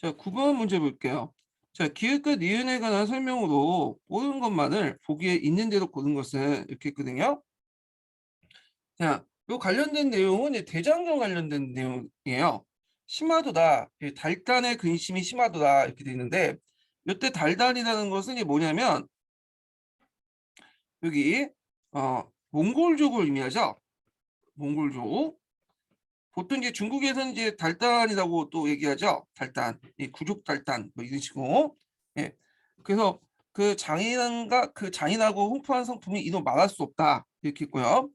자, 9번 문제 볼게요. 자, 기획과 니은에 관한 설명으로 모든 것만을 보기에 있는 대로 고른 것은 이렇게 했거든요. 자, 요 관련된 내용은 이제 대장경 관련된 내용이에요. 심화도다, 달단의 근심이 심화도다 이렇게 돼 있는데, 이때 달단이라는 것은 이게 뭐냐면 여기 몽골족을 의미하죠. 몽골족. 보통 이제 중국에서는 이제 달단이라고 또 얘기하죠. 달단, 이 구족 달단 뭐 이런 식으로. 예. 그래서 그 장인과 그 잔인하고 흉포한 성품이 이도 말할 수 없다 이렇게 있고요.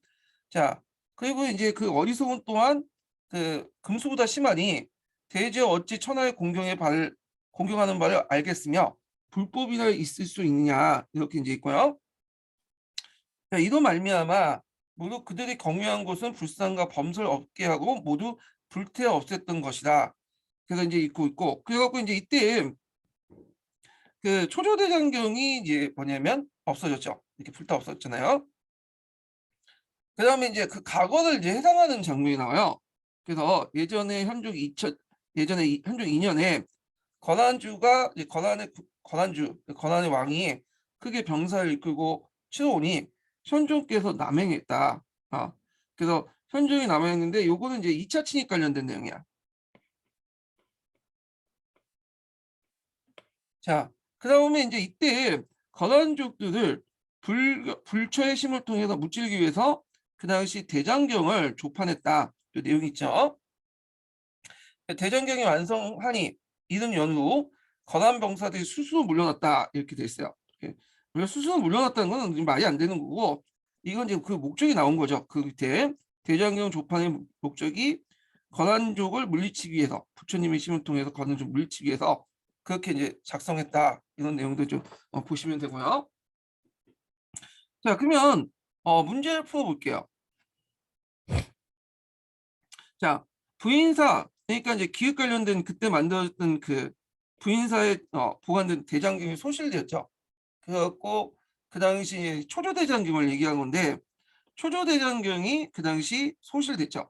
자, 그리고 이제 그 어리석은 또한 그 금수보다 심하니 대저 어찌 천하의 공경하는 바를 알겠으며 불법이나 있을 수 있느냐 이렇게 이제 있고요. 자, 이로 말미암아 모두 그들이 경유한 곳은 불상과 범설 없게 하고 모두 불태워 없앴던 것이다. 그래서 이제 있고 그래갖고 이제 이때 그 초조대장경이 이제 뭐냐면 없어졌죠. 이렇게 불타 없어졌잖아요. 그다음에 이제 그 과거를 이제 해상하는 장면이 나와요. 그래서 예전에 현종 2년에 권한주가 이제 권한의 왕이 크게 병사를 이끌고 치러오니 현종께서 남행했다. 그래서 현종이 남행했는데 요거는 이제 2차 침입 관련된 내용이야. 자, 그다음에 이제 이때 권한족들을 불처의 힘을 통해서 무찌르기 위해서 그 당시 대장경을 조판했다. 그 내용이 있죠. 대장경이 완성하니 이른 연후 거난 병사들이 수수 물러났다 이렇게 돼 있어요. 우리가 수수 물러났다는 건 말이 안 되는 거고 이건 이제 그 목적이 나온 거죠. 그 밑에 대장경 조판의 목적이 거난족을 물리치기 위해서 부처님의 힘을 통해서 거난족을 물리치기 위해서 그렇게 이제 작성했다 이런 내용도 좀 보시면 되고요. 자, 그러면 문제를 풀어볼게요. 자, 부인사 그러니까 이제 기획 관련된 그때 만들었던 그 부인사에 보관된 대장경이 소실되었죠. 그래갖고 그 당시 초조대장경을 얘기한 건데 초조대장경이 그 당시 소실됐죠.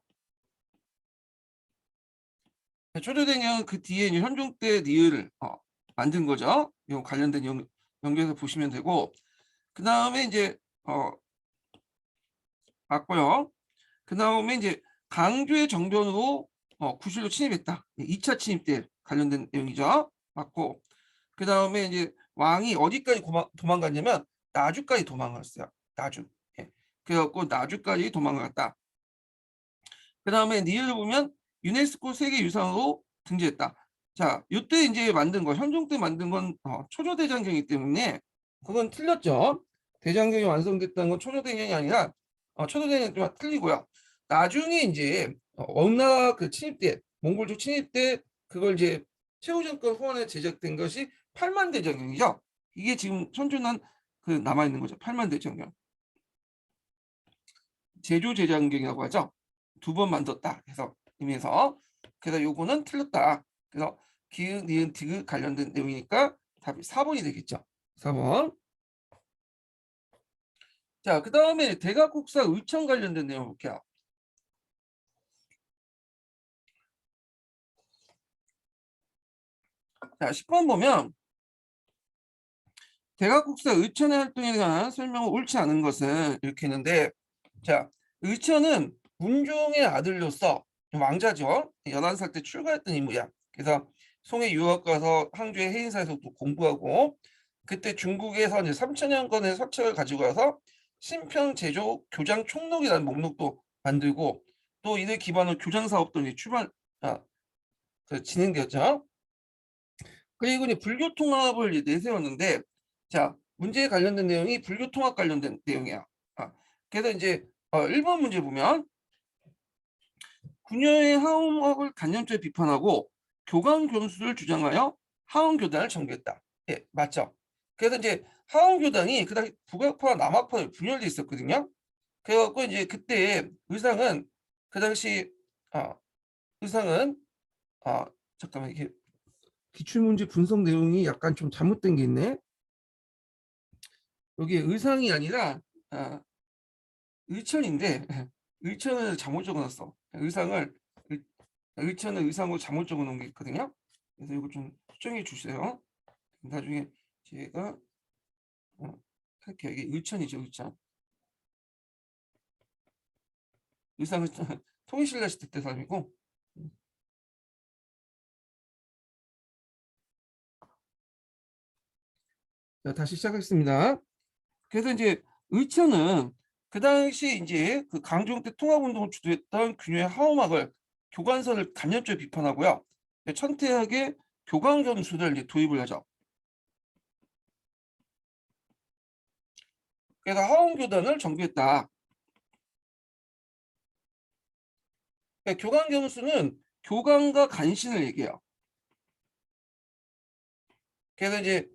초조대장경은 그 뒤에 이제 현종 때 니을 만든 거죠. 이 관련된 연결해서 보시면 되고 그 다음에 이제 맞고요. 그 다음에 이제 강주의 정변으로 구실로 침입했다. 2차 침입 때 관련된 내용이죠. 맞고 그 다음에 이제 왕이 어디까지 도망갔냐면 나주까지 도망갔어요. 나주. 예. 그래갖고 나주까지 도망갔다. 그 다음에 니을 보면 유네스코 세계유산으로 등재했다. 자, 이때 이제 만든 거, 현종 때 만든 건 초조대장경이기 때문에 그건 틀렸죠. 대장경이 완성됐다는 건 초조대장경이 아니라 초조대장경이 틀리고요. 나중에 이제 원나 그 침입 때, 몽골족 침입 때 그걸 이제 최후정권 후원에 제작된 것이 8만 대장경이죠. 이게 지금 현존한 그 남아 있는 거죠. 8만 대장경. 제조 대장경이라고 하죠. 2번 만들었다 해서 의미에서 그래서 요거는 틀렸다. 그래서 기읍, 니은, 디귿 관련된 내용이니까 답이 4번이 되겠죠. 4번. 자, 그 다음에 대각국사 의천 관련된 내용 볼게요. 자, 10번 보면 대각국사 의천의 활동에 관한 설명을 옳지 않은 것은 이렇게 했는데 자, 의천은 문종의 아들로서 왕자죠. 11살 때 출가했던 인물이야. 그래서 송해 유학 가서 항저우 해인사에서 또 공부하고 그때 중국에서 이제 3천여 건의 서책을 가지고 와서 신평 제조 교장 총록이라는 목록도 만들고 또 이를 기반으로 교장 사업도 이제 진행되었죠. 그리고 이제 불교 통합을 이제 내세웠는데 자, 문제에 관련된 내용이 불교 통합 관련된 내용이야. 그래서 이제 1번 문제 보면 구녀의 하원학을 간념죄 비판하고 교감 교수를 주장하여 하원교단을 정비했다. 예, 맞죠. 그래서 이제 하원교단이 그 당시 북학파와 남학파로 분열돼 있었거든요. 그래갖고 이제 그때 의상은 그 당시 의상은 잠깐만 이게 기출문제 분석 내용이 약간 좀 잘못된 게 있네. 여기 의상이 아니라 의천인데 의천을 잘못 적어놨어. 의천을 의상으로 잘못 적어놓은 게 있거든요. 그래서 이거 좀 수정해 주세요. 나중에 제가 할게요. 이게 의천이죠, 의천. 의상은 통일신라 시대 때 사람이고. 자, 다시 시작하겠습니다. 그래서 이제 의천은 그 당시 이제 그 강종 때 통합운동을 주도했던 균형의 하오막을 교관선을 간접적으로 비판하고요. 천태하게 교관 점수를 이제 도입을 하죠. 그래서 하원교단을 정비했다. 그러니까 교관 점수는 교관과 간신을 얘기해요. 그래서 이제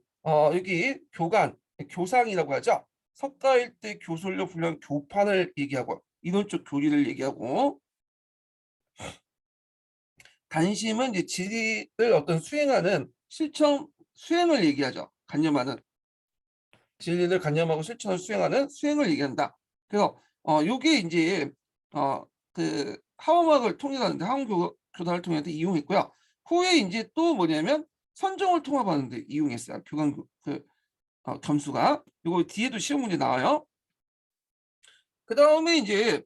여기 교관, 교상이라고 하죠. 석가일 때 교솔로 분류한 교판을 얘기하고 이론적 교리를 얘기하고 단심은 이제 진리를 어떤 수행하는 실천 수행을 얘기하죠. 간념하는 진리를 간념하고 실천을 수행하는 수행을 얘기한다. 그래서 요게 이제 그 하원학을 통일하는데 하원교단을 통해서 이용했고요. 후에 이제 또 뭐냐면 선정을 통합하는데 이용했어요. 교감 점수가 요거 뒤에도 시험 문제 나와요. 그 다음에 이제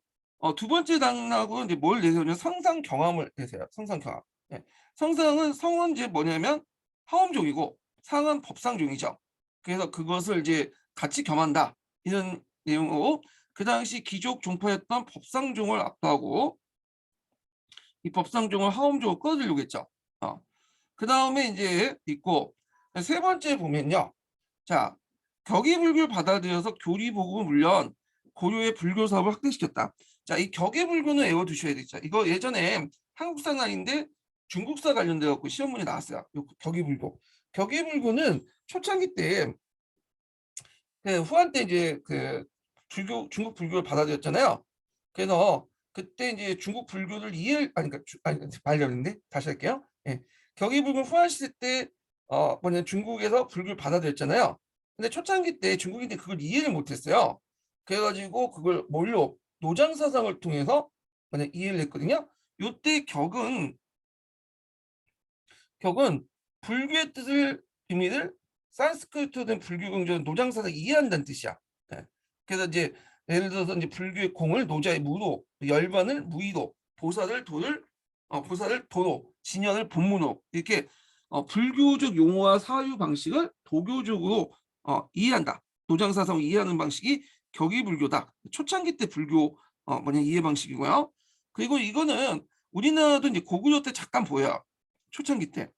두 번째 당락은 이제 뭘 내세우냐 성상 경험을 내세요. 성상 경험. 예. 성은 이제 뭐냐면 하엄종이고 상은 법상종이죠. 그래서 그것을 이제 같이 겸한다 이런 내용으로 그 당시 귀족 종파였던 법상종을 압도하고 이 법상종을 하엄종으로 끌어들이려고 했죠. 그 다음에 이제 있고 세 번째 보면요. 자, 격의불교를 받아들여서 교리보고 물론 고려의 불교 사업을 확대시켰다. 자, 이 격의불교는 외워두셔야 되죠. 이거 예전에 한국사는 아닌데 중국사 관련돼 갖고 시험 문제 나왔어요. 요 격의불교. 격의불교는 초창기 때 그 후한 때 이제 그 불교 중국 불교를 받아들였잖아요. 그래서 그때 이제 중국 불교를 이해를 그러니까 말렸는데 다시 할게요. 예. 격의불교 후한 시대 때 뭐냐 중국에서 불교를 받아들였잖아요. 근데 초창기 때 중국인들이 그걸 이해를 못했어요. 그래가지고 그걸 뭘로 노장 사상을 통해서 뭐냐 이해를 했거든요. 요때 격은 불교의 뜻을 비밀을 산스크리트로 된 불교 경전을 노장사상 이해한다는 뜻이야. 예. 그래서 이제 예를 들어서 이제 불교의 공을 노자의 무도, 열반을 무의도, 보살을 도로, 진연을 본문으로 이렇게 불교적 용어와 사유 방식을 도교적으로 이해한다. 노장사상을 이해하는 방식이 격의불교다. 초창기 때 불교 뭐냐 이해 방식이고요. 그리고 이거는 우리나라도 이제 고구려 때 잠깐 보여요. 초창기 때.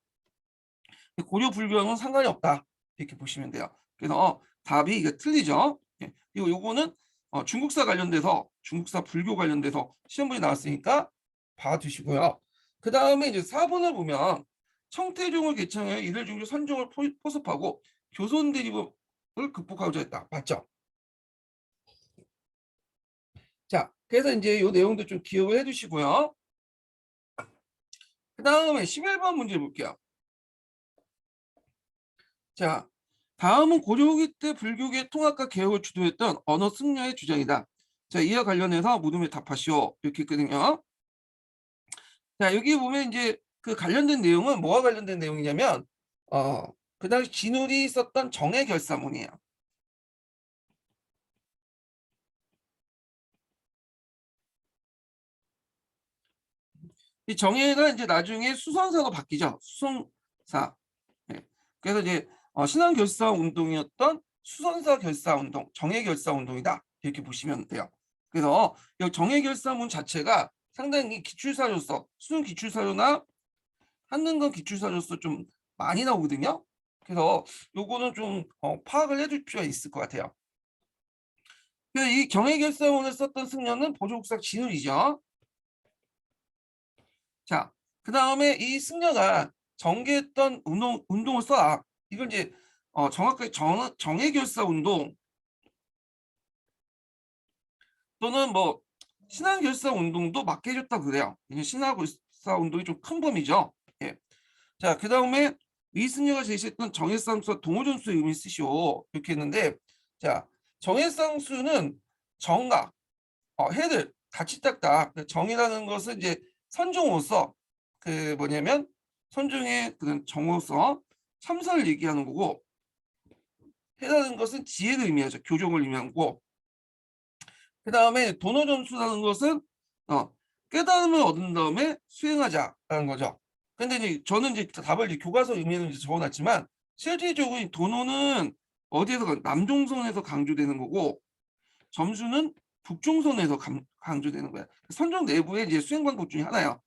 고려 불교랑은 상관이 없다. 이렇게 보시면 돼요. 그래서 답이 이게 틀리죠. 예. 그리고 요거는 중국사 관련돼서 중국사 불교 관련돼서 시험문이 나왔으니까 봐두시고요. 그 다음에 이제 4번을 보면 청태종을 개창하여 이들 중에 선종을 포섭하고 교손 대립을 극복하고자 했다. 맞죠? 자, 그래서 이제 요 내용도 좀 기억을 해두시고요. 그 다음에 11번 문제 볼게요. 자, 다음은 고려후기 때 불교계 통합과 개혁을 주도했던 언어 승려의 주장이다. 자, 이와 관련해서 물음에 답하시오. 이렇게 있거든요. 자, 여기 보면 이제 그 관련된 내용은 뭐와 관련된 내용이냐면, 그 당시 진울이 썼던 정해결사문이에요. 이 정해가 이제 나중에 수선사로 바뀌죠. 수선사. 네. 그래서 이제 신앙결사 운동이었던 수선사 결사 운동, 정해 결사 운동이다. 이렇게 보시면 돼요. 그래서 이 정해 결사문 자체가 상당히 기출사료서 수능 기출사료나 한능검 기출사료서 좀 많이 나오거든요. 그래서 요거는 좀 파악을 해둘 필요가 있을 것 같아요. 그래서 이 정해 결사문을 썼던 승려는 보조국사 진울이죠. 자, 그 다음에 이 승려가 전개했던 운동을 써라. 이걸 이제 정확하게 정해결사 운동 또는 뭐 신앙결사 운동도 맞게 해줬다 그래요. 신앙결사 운동이 좀 큰 범위죠. 예. 자, 그 다음에 이승려가 제시했던 정해쌍수와 동호전수의 의미 쓰시오. 이렇게 했는데, 자, 정해쌍수는 정과 해를 같이 닦다. 정이라는 것은 이제 선종으로서 그 뭐냐면 선종의 그런 정으로서 참선을 얘기하는 거고, 해라는 것은 지혜를 의미하죠. 교종을 의미하는 거고, 그 다음에 도노점수라는 것은 깨달음을 얻은 다음에 수행하자라는 거죠. 근데 이제 저는 이제 답을 이제 교과서 의미는 이제 적어놨지만, 실질적으로 이 도노는 어디에서 남종선에서 강조되는 거고, 점수는 북종선에서 강조되는 거야. 선종 내부의 이제 수행 방법 중에 하나야.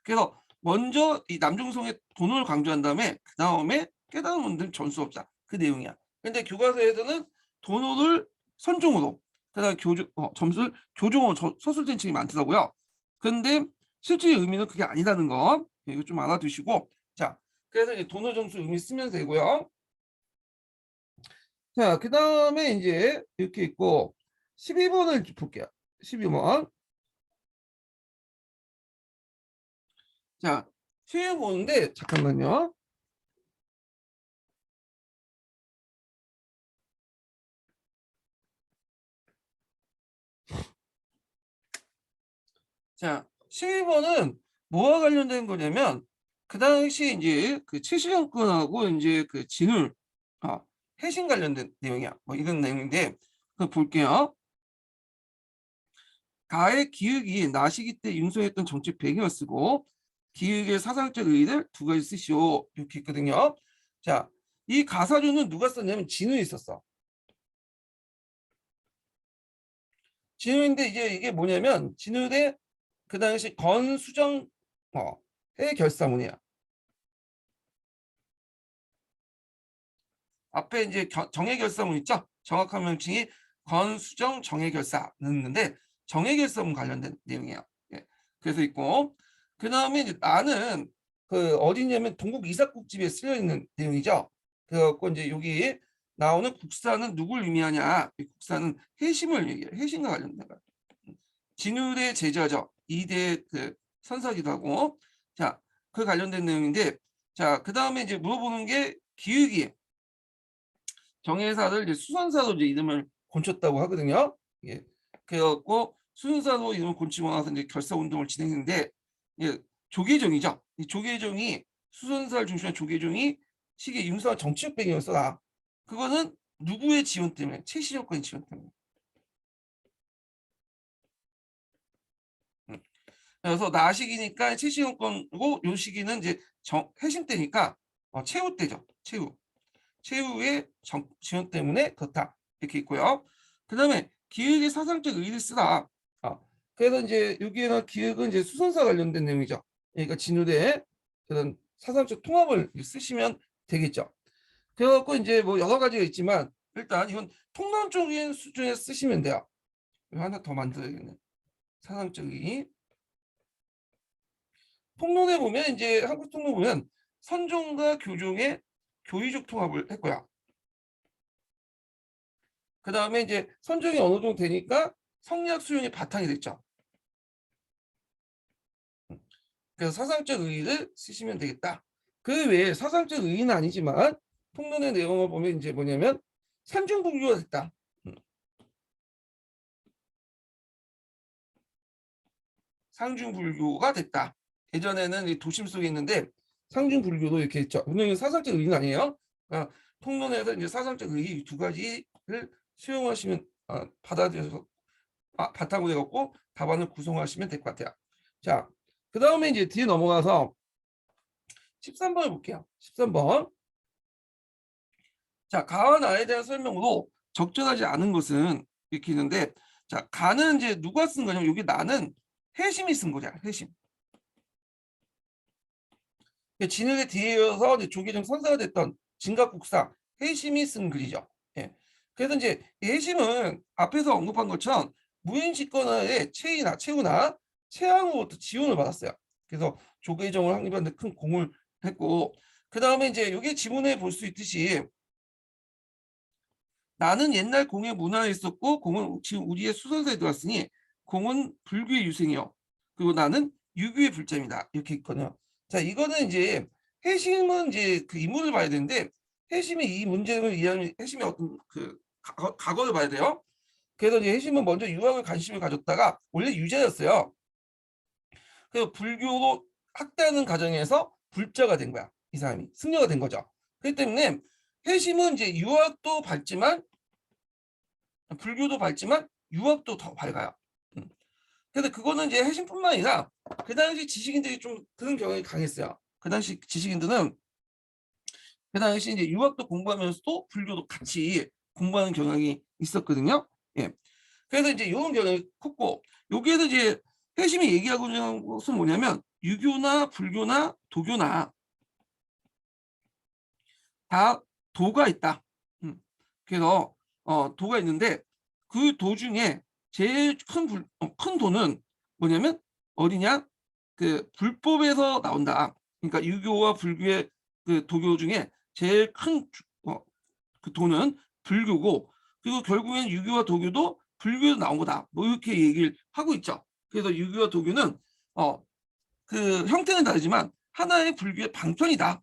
그래서 먼저 이 남종성의 도노를 강조한 다음에 그 다음에 깨달음은 전수 없다. 그 내용이야. 근데 교과서에서는 도노를 선종으로, 그다음 점수를 교종으로 서술된 책이 많더라고요. 근데 실제 의미는 그게 아니라는 거 이거 좀 알아두시고, 자, 그래서 이제 도노 점수 의미 쓰면 되고요. 자, 그 다음에 이제 이렇게 있고 12번을 볼게요. 12번. 자, 12번인데 잠깐만요. 자, 12번은 뭐와 관련된 거냐면 그 당시 이제 그 최시정권하고 이제 그 진울 해신 관련된 내용이야. 뭐 이런 내용인데 그 볼게요. 가의 기획이 나시기 때 융성했던 정책 배경을 쓰고 기획의 사상적 의의를 두 가지 쓰시오. 이렇게 있거든요. 자, 이 가사주는 누가 썼냐면 진우이 썼어. 진우인데 이게 뭐냐면 진우의 그 당시 건수정 의 결사문이야. 앞에 이제 정해결사문 있죠? 정확한 명칭이 건수정 정해결사였는데 정해결사문 관련된 내용이에요. 예. 그래서 있고 그 다음에 이제 나는 그 어디냐면 동국 이삭국집에 쓰여 있는 내용이죠. 그래갖고 이제 여기 나오는 국사는 누굴 의미하냐? 이 국사는 해심을 얘기해요. 해심과 관련된 거. 진율의 제자죠. 이대 그 선사기도 하고. 자, 그 관련된 내용인데, 자, 그 다음에 이제 물어보는 게 기획이 정해사를 이제 수선사로 이제 이름을 곤쳤다고 하거든요. 예. 그래갖고 수선사로 이름을 곤치고 나서 이제 결사 운동을 진행했는데, 예, 조계종이죠. 이 조계종이 수선사를 중심한 조계종이 시기 융성한 정치적 배경을 써라. 그거는 누구의 지원 때문에? 최시정권의 지원 때문에. 그래서 나시기니까 최시정권이고 요 시기는 이제 해신 때니까 최후 때죠. 최후. 최후의 지원 때문에 그렇다. 이렇게 있고요. 그 다음에 기획의 사상적 의의를 쓰다. 그래서 이제 여기에는 기획은 이제 수선사 관련된 내용이죠. 그러니까 진우대 그런 사상적 통합을 쓰시면 되겠죠. 그래갖고 이제 뭐 여러 가지가 있지만 일단 이건 통론적인 수준에 쓰시면 돼요. 이거 하나 더 만들어야겠네. 사상적 의의. 통론에 보면 이제 한국 통론 보면 선종과 교종의 교의적 통합을 했고요. 그 다음에 이제 선종이 어느 정도 되니까 성리학 수용이 바탕이 됐죠. 그래서 사상적 의의를 쓰시면 되겠다. 그 외에 사상적 의의는 아니지만 통론의 내용을 보면 이제 뭐냐면 산중불교가 됐다. 상중불교가 됐다. 예전에는 도심 속에 있는데 상중불교도 이렇게 했죠. 물론 사상적 의의는 아니에요. 그러니까 통론에서 이제 사상적 의의 두 가지를 수용하시면 받아들여서 바탕으로 해갖고 답안을 구성하시면 될 것 같아요. 자, 그 다음에 이제 뒤에 넘어가서 13번을 볼게요. 13번. 자, 가와 나에 대한 설명으로 적절하지 않은 것은 이렇게 있는데, 자, 가는 이제 누가 쓴 거냐면 여기 나는 해심이 쓴 거냐, 해심. 진흙에 뒤에 이어서 조계종 선사가 됐던 진갑국사 해심이 쓴 글이죠. 예. 그래서 이제 해심은 앞에서 언급한 것처럼 무인집권화의 최우나 최항우부터 지원을 받았어요. 그래서 조계종을 확립하는 데 큰 공을 했고, 그 다음에 이제 여기 지문에 볼 수 있듯이 나는 옛날 공의 문화에 있었고 공은 지금 우리의 수선사에 들어왔으니 공은 불교의 유생이요. 그리고 나는 유교의 불자입니다. 이렇게 있거든요. 자, 이거는 이제 해심은 이제 그 인물을 봐야 되는데 해심이 이 문제를 이해하면 해심의 어떤 그 과거를 봐야 돼요. 그래서 이제 해심은 먼저 유학을 관심을 가졌다가 원래 유자였어요. 그래서 불교로 학대하는 과정에서 불자가 된 거야. 이 사람이 승려가 된 거죠. 그렇기 때문에 회심은 이제 유학도 밝지만 불교도 밝지만 유학도 더 밝아요. 근데 그거는 이제 회심뿐만 아니라 그 당시 지식인들이 좀 그런 경향이 강했어요. 그 당시 지식인들은 그 당시 이제 유학도 공부하면서도 불교도 같이 공부하는 경향이 있었거든요. 예. 그래서 이제 이런 경향이 컸고 여기에서 이제 회심이 얘기하고 있는 것은 뭐냐면 유교나 불교나 도교나 다 도가 있다. 그래서 도가 있는데 그 도 중에 제일 큰 도는 뭐냐면 어디냐? 그 불법에서 나온다. 그러니까 유교와 불교의 그 도교 중에 제일 큰 그 도는 불교고 그리고 결국엔 유교와 도교도 불교에서 나온 거다. 뭐 이렇게 얘기를 하고 있죠. 그래서 유교와 도교는 그 형태는 다르지만 하나의 불교의 방편이다.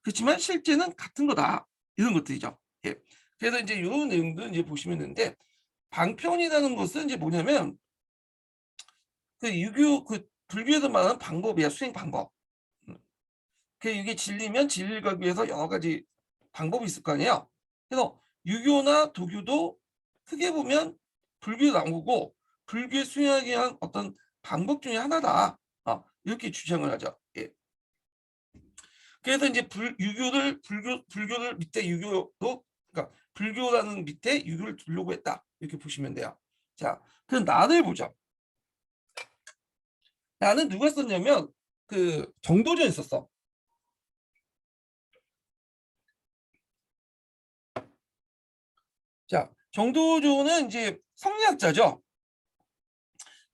그렇지만 실제는 같은 거다. 이런 것들이죠. 예. 그래서 이제 이런 내용들 이제 보시면 되는데 방편이라는 것은 이제 뭐냐면 그 유교 그 불교에서 말하는 방법이야 수행 방법. 그 이게 진리면 진리를 가기 위해서 여러 가지 방법이 있을 거 아니에요. 그래서 유교나 도교도 크게 보면 불교에 나온 거고 불교에 수행하기 위한 어떤 방법 중에 하나다. 이렇게 주장을 하죠. 예. 그래서 이제 불교를 밑에 유교도 그러니까 불교라는 밑에 유교를 두려고 했다. 이렇게 보시면 돼요. 자, 그럼 나를 보죠. 나는 누가 썼냐면 그 정도전이 썼어. 자, 정도전은 이제 성리학자죠.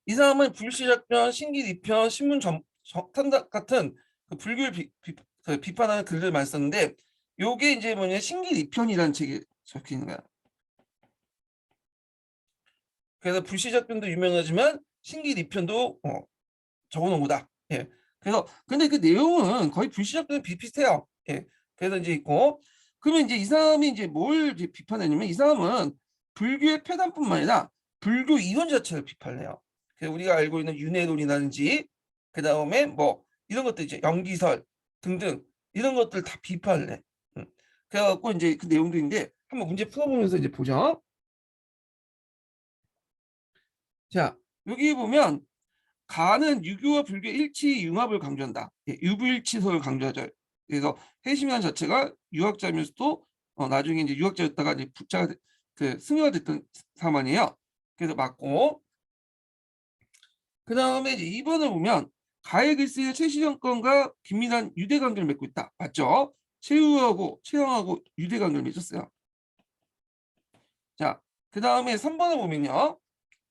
이 사람은 불시작변, 신기리편, 신문탄답 같은 그 불교를 그 비판하는 글을 많이 썼는데 요게 이제 뭐냐 신기리편이라는 책에 적혀 있는 거야. 그래서 불시작변도 유명하지만 신기리편도 적어놓은 거다. 예. 그래서 근데 그 내용은 거의 불시작변 비슷해요. 예. 그래서 이제 있고 그러면 이제 이 사람이 이제 뭘 이제 비판했냐면 이 사람은 불교의 폐단뿐만 아니라 불교 이론 자체를 비판해요. 그래서 우리가 알고 있는 윤회론이라든지 그 다음에 뭐 이런 것들 이제 연기설 등등 이런 것들 다 비판을 해. 그래갖고 이제 그 내용들인데 한번 문제 풀어보면서 이제 보죠. 자 여기 보면 가는 유교와 불교 일치 융합을 강조한다. 예, 유불일치설을 강조하죠. 그래서 해심이란 자체가 유학자면서도 나중에 이제 유학자였다가 이제 그 승려가 됐던 사람 아니에요. 그래서 맞고 그 다음에 이제 2번을 보면 가의 글쓰기는 최시정권과 긴밀한 유대 관계를 맺고 있다. 맞죠? 최영하고 유대 관계를 맺었어요. 자, 그 다음에 3번을 보면요.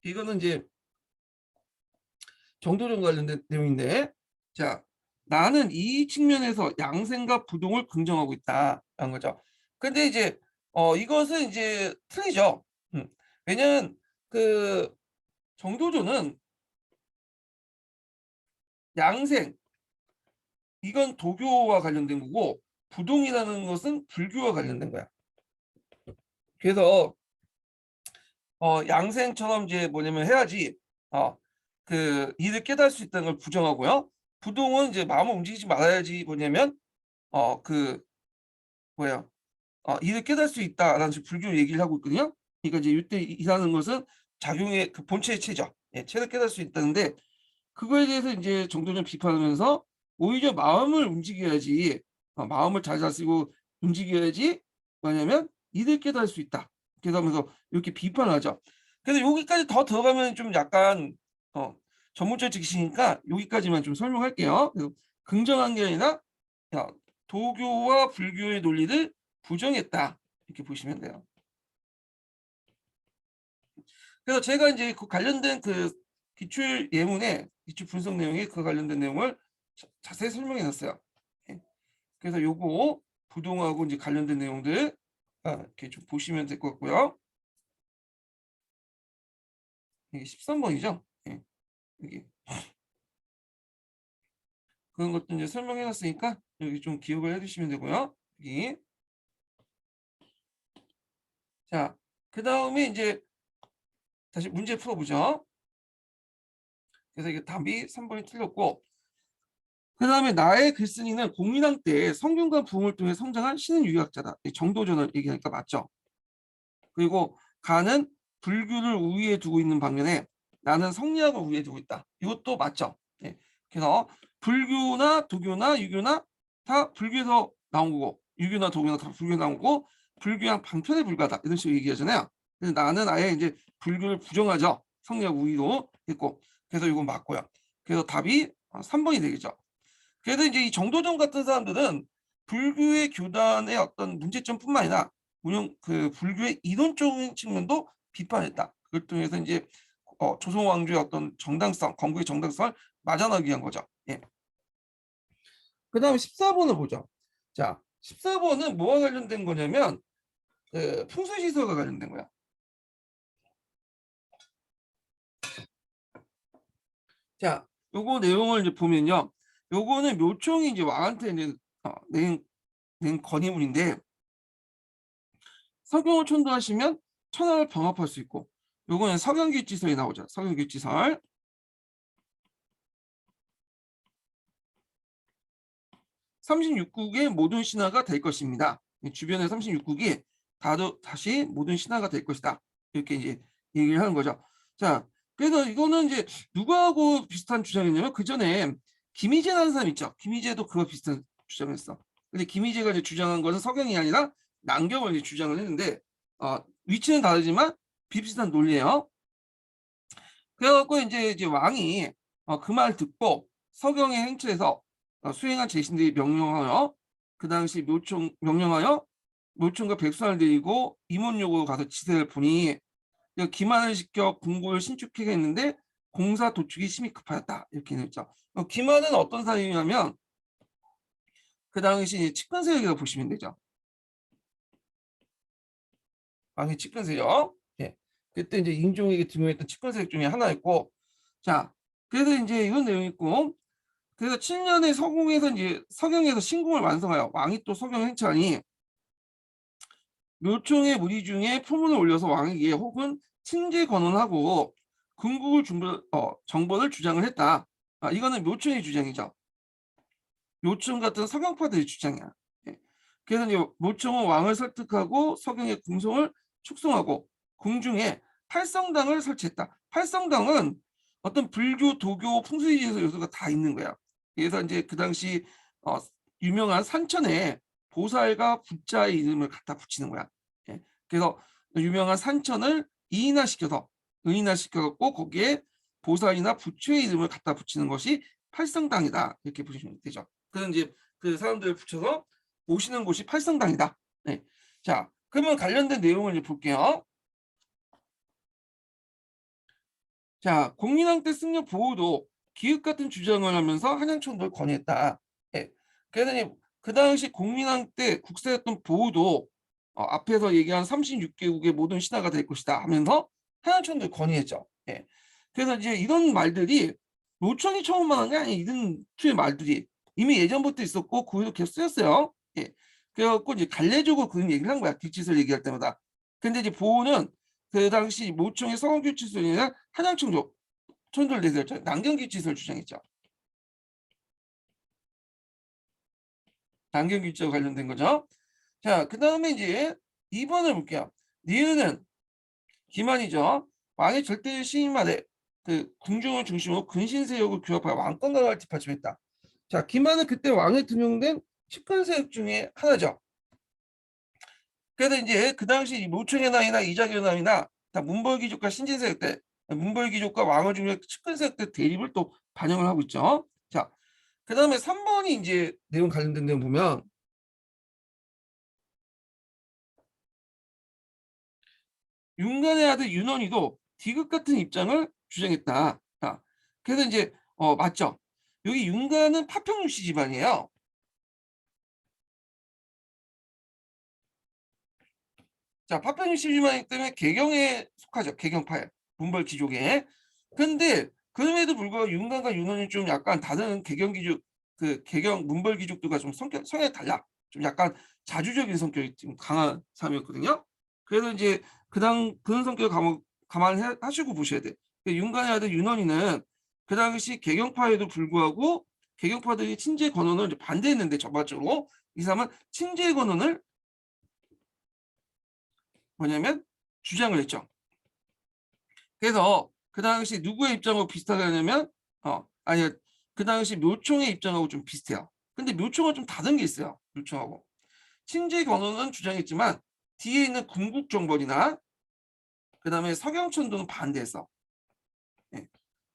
이거는 이제 정도전 관련된 내용인데 자 나는 이 측면에서 양생과 부동을 긍정하고 있다라는 거죠. 근데 이제 이것은 이제 틀리죠. 왜냐면 그 정도전은 양생 이건 도교와 관련된 거고 부동이라는 것은 불교와 관련된 거야. 그래서 양생처럼 이제 뭐냐면 해야지 그 이를 깨달을 수 있다는 걸 부정하고요. 부동은 이제 마음을 움직이지 말아야지 뭐냐면 그 뭐야 이를 깨달을 수 있다라는 불교 얘기를 하고 있거든요. 그러니까 이제 이때 이라는 것은 작용의 그 본체의 체죠. 예, 체를 깨달을 수 있다는데 그거에 대해서 이제 정도전 비판하면서 오히려 마음을 움직여야지 마음을 잘 다스리고 움직여야지 뭐냐면 이를 깨달을 수 있다. 그래서 하면서 이렇게 비판하죠. 그래서 여기까지 더 들어가면 좀 약간 전문적 지식이니까 여기까지만 좀 설명할게요. 그래서 긍정한 게 아니라 야, 도교와 불교의 논리를 부정했다. 이렇게 보시면 돼요. 그래서 제가 이제 그 관련된 그 기출 예문에 기출 분석 내용에 그 관련된 내용을 자세히 설명해 놨어요. 예. 그래서 요거 부동하고 이제 관련된 내용들 이렇게 좀 보시면 될 것 같고요. 이게 13번이죠. 예. 여기 그런 것도 이제 설명해 놨으니까 여기 좀 기억을 해 주시면 되고요. 여기 자, 그 다음에 이제 다시 문제 풀어보죠. 그래서 이게 답이 3번이 틀렸고 그다음에 나의 글쓴이는 공인왕 때 성균관 부흥을 통해 성장한 신은 유학자다. 정도전을 얘기하니까 맞죠. 그리고 가는 불교를 우위에 두고 있는 반면에 나는 성리학을 우위에 두고 있다. 이것도 맞죠. 예. 그래서 불교나 도교나 유교나 다 불교에서 나온 거고 유교나 도교나 다 불교에서 나온 거고 불교랑 방편에 불과하다. 이런 식으로 얘기하잖아요. 그래서 나는 아예 이제 불교를 부정하죠. 성리학 우위도 있고. 그래서 이건 맞고요. 그래서 답이 3번이 되겠죠. 그래서 이제 이 정도전 같은 사람들은 불교의 교단의 어떤 문제점뿐만 아니라 운영 그 불교의 이론적인 측면도 비판했다. 그걸 통해서 이제 조선 왕조의 어떤 정당성, 건국의 정당성을 맞아나가기 위한 거죠. 예. 그다음에 14번을 보죠. 자, 14번은 뭐와 관련된 거냐면 풍수시설과 관련된 거야. 자, 요거 내용을 이제 보면요. 요거는 묘총이 이제 왕한테 낸 건의문인데 석영을 천도하시면 천하를 병합할 수 있고 요거는 석영규지설이 나오죠. 석영규지설. 36국의 모든 신하가 될 것입니다. 주변의 36국이 다시 모든 신하가 될 것이다. 이렇게 이제 얘기를 하는 거죠. 자, 그래서 이거는 이제 누구하고 비슷한 주장이냐면 그 전에 김희재라는 사람 있죠. 김희재도 그거 비슷한 주장했어. 근데 김희재가 이제 주장한 것은 석영이 아니라 남경을 이제 주장을 했는데 위치는 다르지만 비슷한 논리예요. 그래갖고 이제 왕이 그 말 듣고 서경의 행처에서 수행한 제신들이 명령하여 그 당시 묘총 명령하여 묘총과 백수를 데리고 임원록으로 가서 지세를 보니 기만을 시켜 궁궐을 신축하게 했는데 공사 도축이 심히 급하였다 이렇게 했죠. 기만은 어떤 사람이냐면 그 당시 측근세력이라고 보시면 되죠. 왕의 측근세력. 예. 그때 이제 인종에게 등용했던 측근세력 중에 하나였고, 자, 그래서 이제 이런 내용이 있고, 그래서 7년에 서궁에서 이제 서경에서 신궁을 완성하여 왕이 또 서경 행차하니 묘총의 무리 중에 표문을 올려서 왕에게 혹은 친제 건원하고 궁극을 정벌을 주장을 했다. 이거는 묘총의 주장이죠. 묘총 같은 서경파들의 주장이야. 예. 그래서 이제 묘총은 왕을 설득하고 서경의 궁성을 축성하고 궁중에 팔성당을 설치했다. 팔성당은 어떤 불교, 도교, 풍수지 요소가 다 있는 거야. 그래서 이제 그 당시 유명한 산천에 보살과 부자의 이름을 갖다 붙이는 거야. 예. 그래서 유명한 산천을 이인화시켜서 의인화시켜갖고 거기에 보살이나 부처의 이름을 갖다 붙이는 것이 팔성당이다. 이렇게 보시면 되죠. 그런 이제 그 사람들을 붙여서 모시는 곳이 팔성당이다. 네. 자, 그러면 관련된 내용을 이제 볼게요. 자, 공민왕 때 승려 보호도 기획 같은 주장을 하면서 한양천도를 권유했다. 예. 그래서 그 당시 공민왕 때 국사였던 보호도 앞에서 얘기한 36개국의 모든 신하가 될 것이다 하면서 한양천도를 권유했죠. 예. 그래서 이제 이런 말들이 노총이 처음만 한 게 아니에요. 이런 투의 말들이 이미 예전부터 있었고 그에도 계속 쓰였어요. 예. 그래갖고 이제 갈래적으로 그런 얘기를 한 거야. 뒷짓을 얘기할 때마다. 근데 이제 보호는 그 당시 모총의 성원규칙설이나 한양청조 천도를 내세웠죠. 남경규칙을 주장했죠. 남경규칙과 관련된 거죠. 자, 그 다음에 이제 2번을 볼게요. 니은은 기만이죠. 왕의 절대 시임 아래 그 궁중을 중심으로 근신세력을 규합하여 왕권가를 뒷받침했다. 자, 기만은 그때 왕에 등용된 측근세력 중에 하나죠. 그래서 이제 그 당시 모충현황이나 이자현황이나 다 문벌귀족과 신진세력 때 문벌귀족과 왕을 중에 측근세력 때 대립을 또 반영을 하고 있죠. 자, 그 다음에 3번이 이제 내용 관련된 내용 보면 윤간의 아들 윤원이도 디귿 같은 입장을 주장했다. 자, 그래서 이제 맞죠. 여기 윤간은 파평유씨 집안이에요. 자, 파평유씨 집안이기 때문에 개경에 속하죠. 개경파에 문벌귀족에. 근데 그럼에도 불구하고 윤간과 윤원이 좀 약간 다른 개경귀족 그 개경 문벌귀족들과 좀 성향이 달라. 좀 약간 자주적인 성격이 좀 강한 사람이었거든요. 그래서 이제 그런 성격을 감안하시고 보셔야 돼. 윤간의 아들 윤원이는 그 당시 개경파에도 불구하고 개경파들이 친제 권원을 이제 반대했는데 전반적으로 이 사람은 친제 권원을 뭐냐면 주장을 했죠. 그래서 그 당시 누구의 입장하고 비슷하게 하냐면 아니 그 당시 묘총의 입장하고 좀 비슷해요. 근데 묘총은 좀 다른 게 있어요. 묘총하고. 친제 권원은 주장했지만 뒤에 있는 궁국정벌이나 그다음에 서경천도는 반대했어. 예.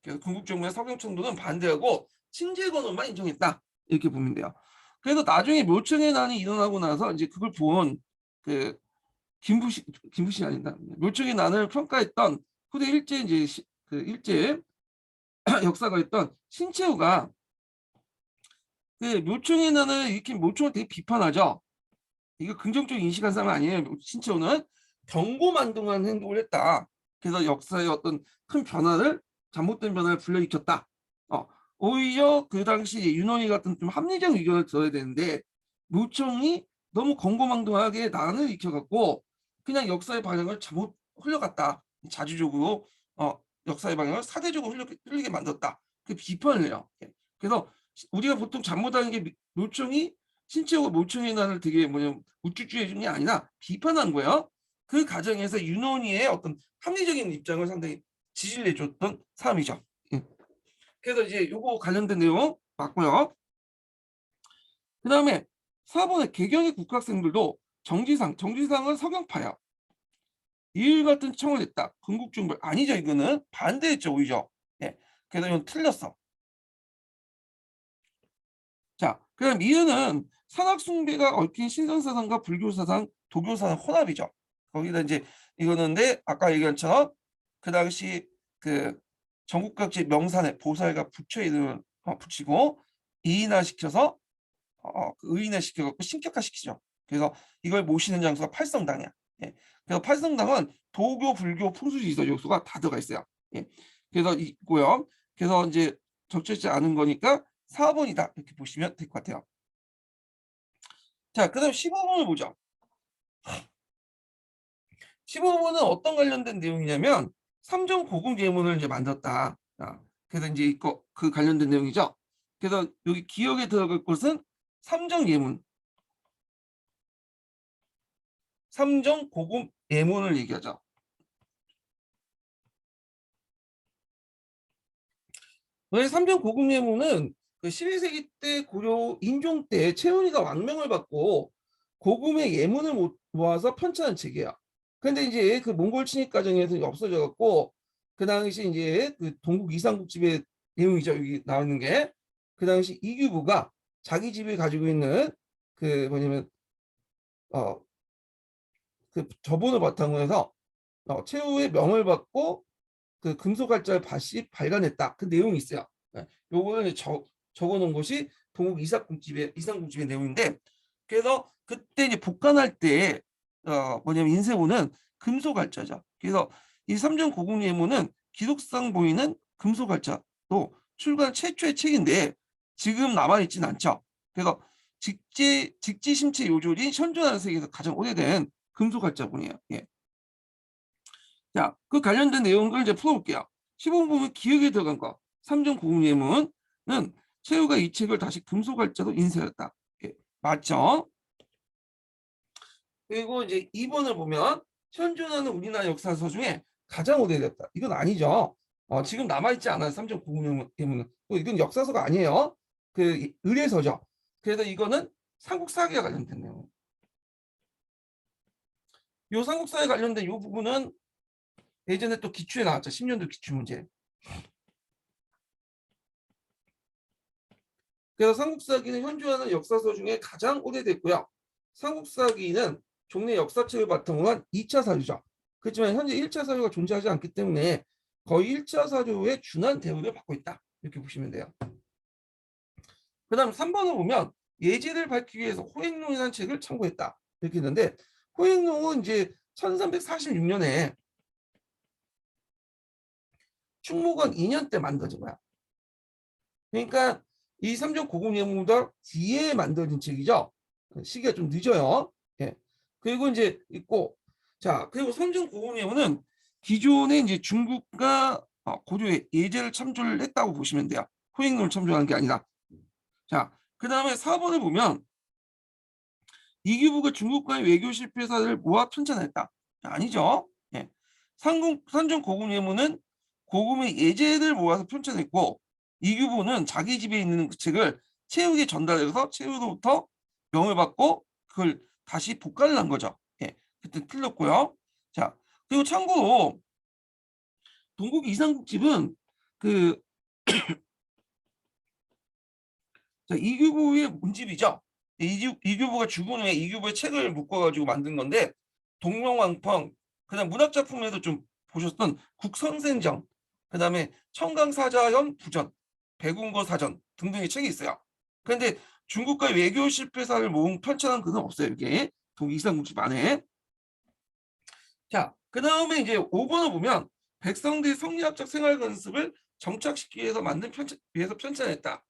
그래서 궁국정벌 서경천도는 반대하고 친제 권원만 인정했다. 이렇게 보면 돼요. 그래서 나중에 묘총의 난이 일어나고 나서 이제 그걸 본 그 김부신 아니다. 묘총의 난을 평가했던 후대 일제 이제 그 일제 역사가 있던 신채후가 그 묘총의 난을 일으킨 묘총을 되게 비판하죠. 이거 긍정적인 인식한 사람 아니에요. 신채후는 경고만동한 행동을 했다. 그래서 역사의 어떤 큰 변화를 잘못된 변화를 불러일으켰다. 오히려 그 당시 윤원희 같은 좀 합리적 의견을 들어야 되는데 묘총이 너무 경고망동하게 난을 일으켜갖고 그냥 역사의 방향을 잘못 흘려갔다. 자주적으로 역사의 방향을 사대적으로 흘리게 만들었다. 그 비판을 해요. 그래서 우리가 보통 잘못하는 게 묘총이 신체하고 묘총의 난을 되게 우쭈쭈해 준 게 아니라 비판한 거예요. 그 과정에서 윤원희의 어떤 합리적인 입장을 상당히 지지를 해줬던 사람이죠. 그래서 이제 요거 관련된 내용 맞고요. 그 다음에 4번에 개경의 국학생들도 정지상은 서경파야. 이일 같은 청을 했다. 건국중벌 아니죠. 이거는 반대했죠. 오히려. 예. 그래서 이건 틀렸어. 자, 그다음 이유는 산악숭배가 얽힌 신선사상과 불교사상, 도교사상 혼합이죠. 거기다 이제 이거는데 아까 얘기한 것처럼 그 당시 그 전국 각지 명산에 보살과 부처 이름을 붙이고 이인화시켜서 그 의인화시켜갖고 신격화시키죠. 그래서 이걸 모시는 장소가 팔성당이야. 예. 그래서 팔성당은 도교, 불교, 풍수지서 요소가 다 들어가 있어요. 예. 그래서 있고요. 그래서 이제 적절치 않은 거니까 4번이다. 이렇게 보시면 될 것 같아요. 자, 그 다음 15번을 보죠. 15번은 어떤 관련된 내용이냐면 삼정 고금 예문을 이제 만들었다. 그래서 이제 이거 그 관련된 내용이죠. 그래서 여기 기억에 들어갈 것은 삼정 예문, 삼정 고금 예문을 얘기하죠. 왜 삼정 고금 예문은 그 12세기 때 고려 인종 때 채은이가 왕명을 받고 고금의 예문을 모아서 편찬한 책이야. 근데 이제 그 몽골 침입 과정에서 없어져 갖고 그 당시 이제 그 동국 이상국집의 내용이죠. 여기 나오는 게 그 당시 이규부가 자기 집에 가지고 있는 그 뭐냐면 그 저본을 바탕으로 해서 최후의 명을 받고 그 금속알짜를 다시 발간했다. 그 내용이 있어요. 네. 요거는 적어놓은 것이 동국 이상국집의 내용인데 그래서 그때 이제 복간할 때 뭐냐면 인쇄본은 금속알짜죠. 그래서 이 삼정 고궁 예문은 기록상 보이는 금속알짜로 출간 최초의 책인데 지금 남아있진 않죠. 그래서 직지심체 요절이 현존하는 세계에서 가장 오래된 금속알짜본이에요. 예. 자, 그 관련된 내용을 이제 풀어볼게요. 15번 보면 기억에 들어간 거. 삼정 고궁 예문은 최후가 이 책을 다시 금속알짜로 인쇄했다. 예, 맞죠? 그리고 이제 2번을 보면 현존하는 우리나라 역사서 중에 가장 오래됐다. 이건 아니죠. 지금 남아있지 않아요. 삼정 고궁 예문은. 또 이건 역사서가 아니에요. 그 의례서죠. 그래서 이거는 삼국사기와 관련된 내용. 요 삼국사에 관련된 요 부분은 예전에 또 기출에 나왔죠. 10년도 기출 문제. 그래서 삼국사기는 현존하는 역사서 중에 가장 오래됐고요. 삼국사기는 종래 역사책을 바탕으로 한 2차 사료죠. 그렇지만 현재 1차 사료가 존재하지 않기 때문에 거의 1차 사료에 준한 대우를 받고 있다. 이렇게 보시면 돼요. 그 다음 3번을 보면 예제를 밝히기 위해서 호행론이라는 책을 참고했다. 이렇게 했는데 호행론은 이제 1346년에 충무건 2년 때 만들어진 거야. 그러니까 이 삼정 고궁 예문보다 뒤에 만들어진 책이죠. 시기가 좀 늦어요. 예. 그리고 이제 있고 자 그리고 삼정 고궁 예문은 기존에 이제 중국과 고려의 예제를 참조를 했다고 보시면 돼요. 호행론을 참조하는 게 아니라. 자, 그 다음에 4번을 보면 이규부가 중국과의 외교 실패 사를 모아 편찬했다. 아니죠. 예. 산중 고금 예문은 고금의 예제를 모아서 편찬했고 이규부는 자기 집에 있는 그 책을 최욱에 전달해서 최욱으로부터 명을 받고 그걸 다시 복간을 한 거죠. 예. 그때 틀렸고요. 자, 그리고 참고로 동국 이상국집은 그 이규보의 문집이죠. 이규보가 죽은 후에 이규보의 책을 묶어가지고 만든 건데 동명왕펑, 그다음 문학작품에도 좀 보셨던 국선생정, 그다음에 청강사자연 부전, 백운거 사전 등등의 책이 있어요. 그런데 중국과 외교 실패사를 모은 편찬한 그건 없어요. 이게 동국 이상국집 안에. 자, 그다음에 이제 5번을 보면 백성들의 성리학적 생활 관습을 정착시키기 위해서 위해서 편찬했다.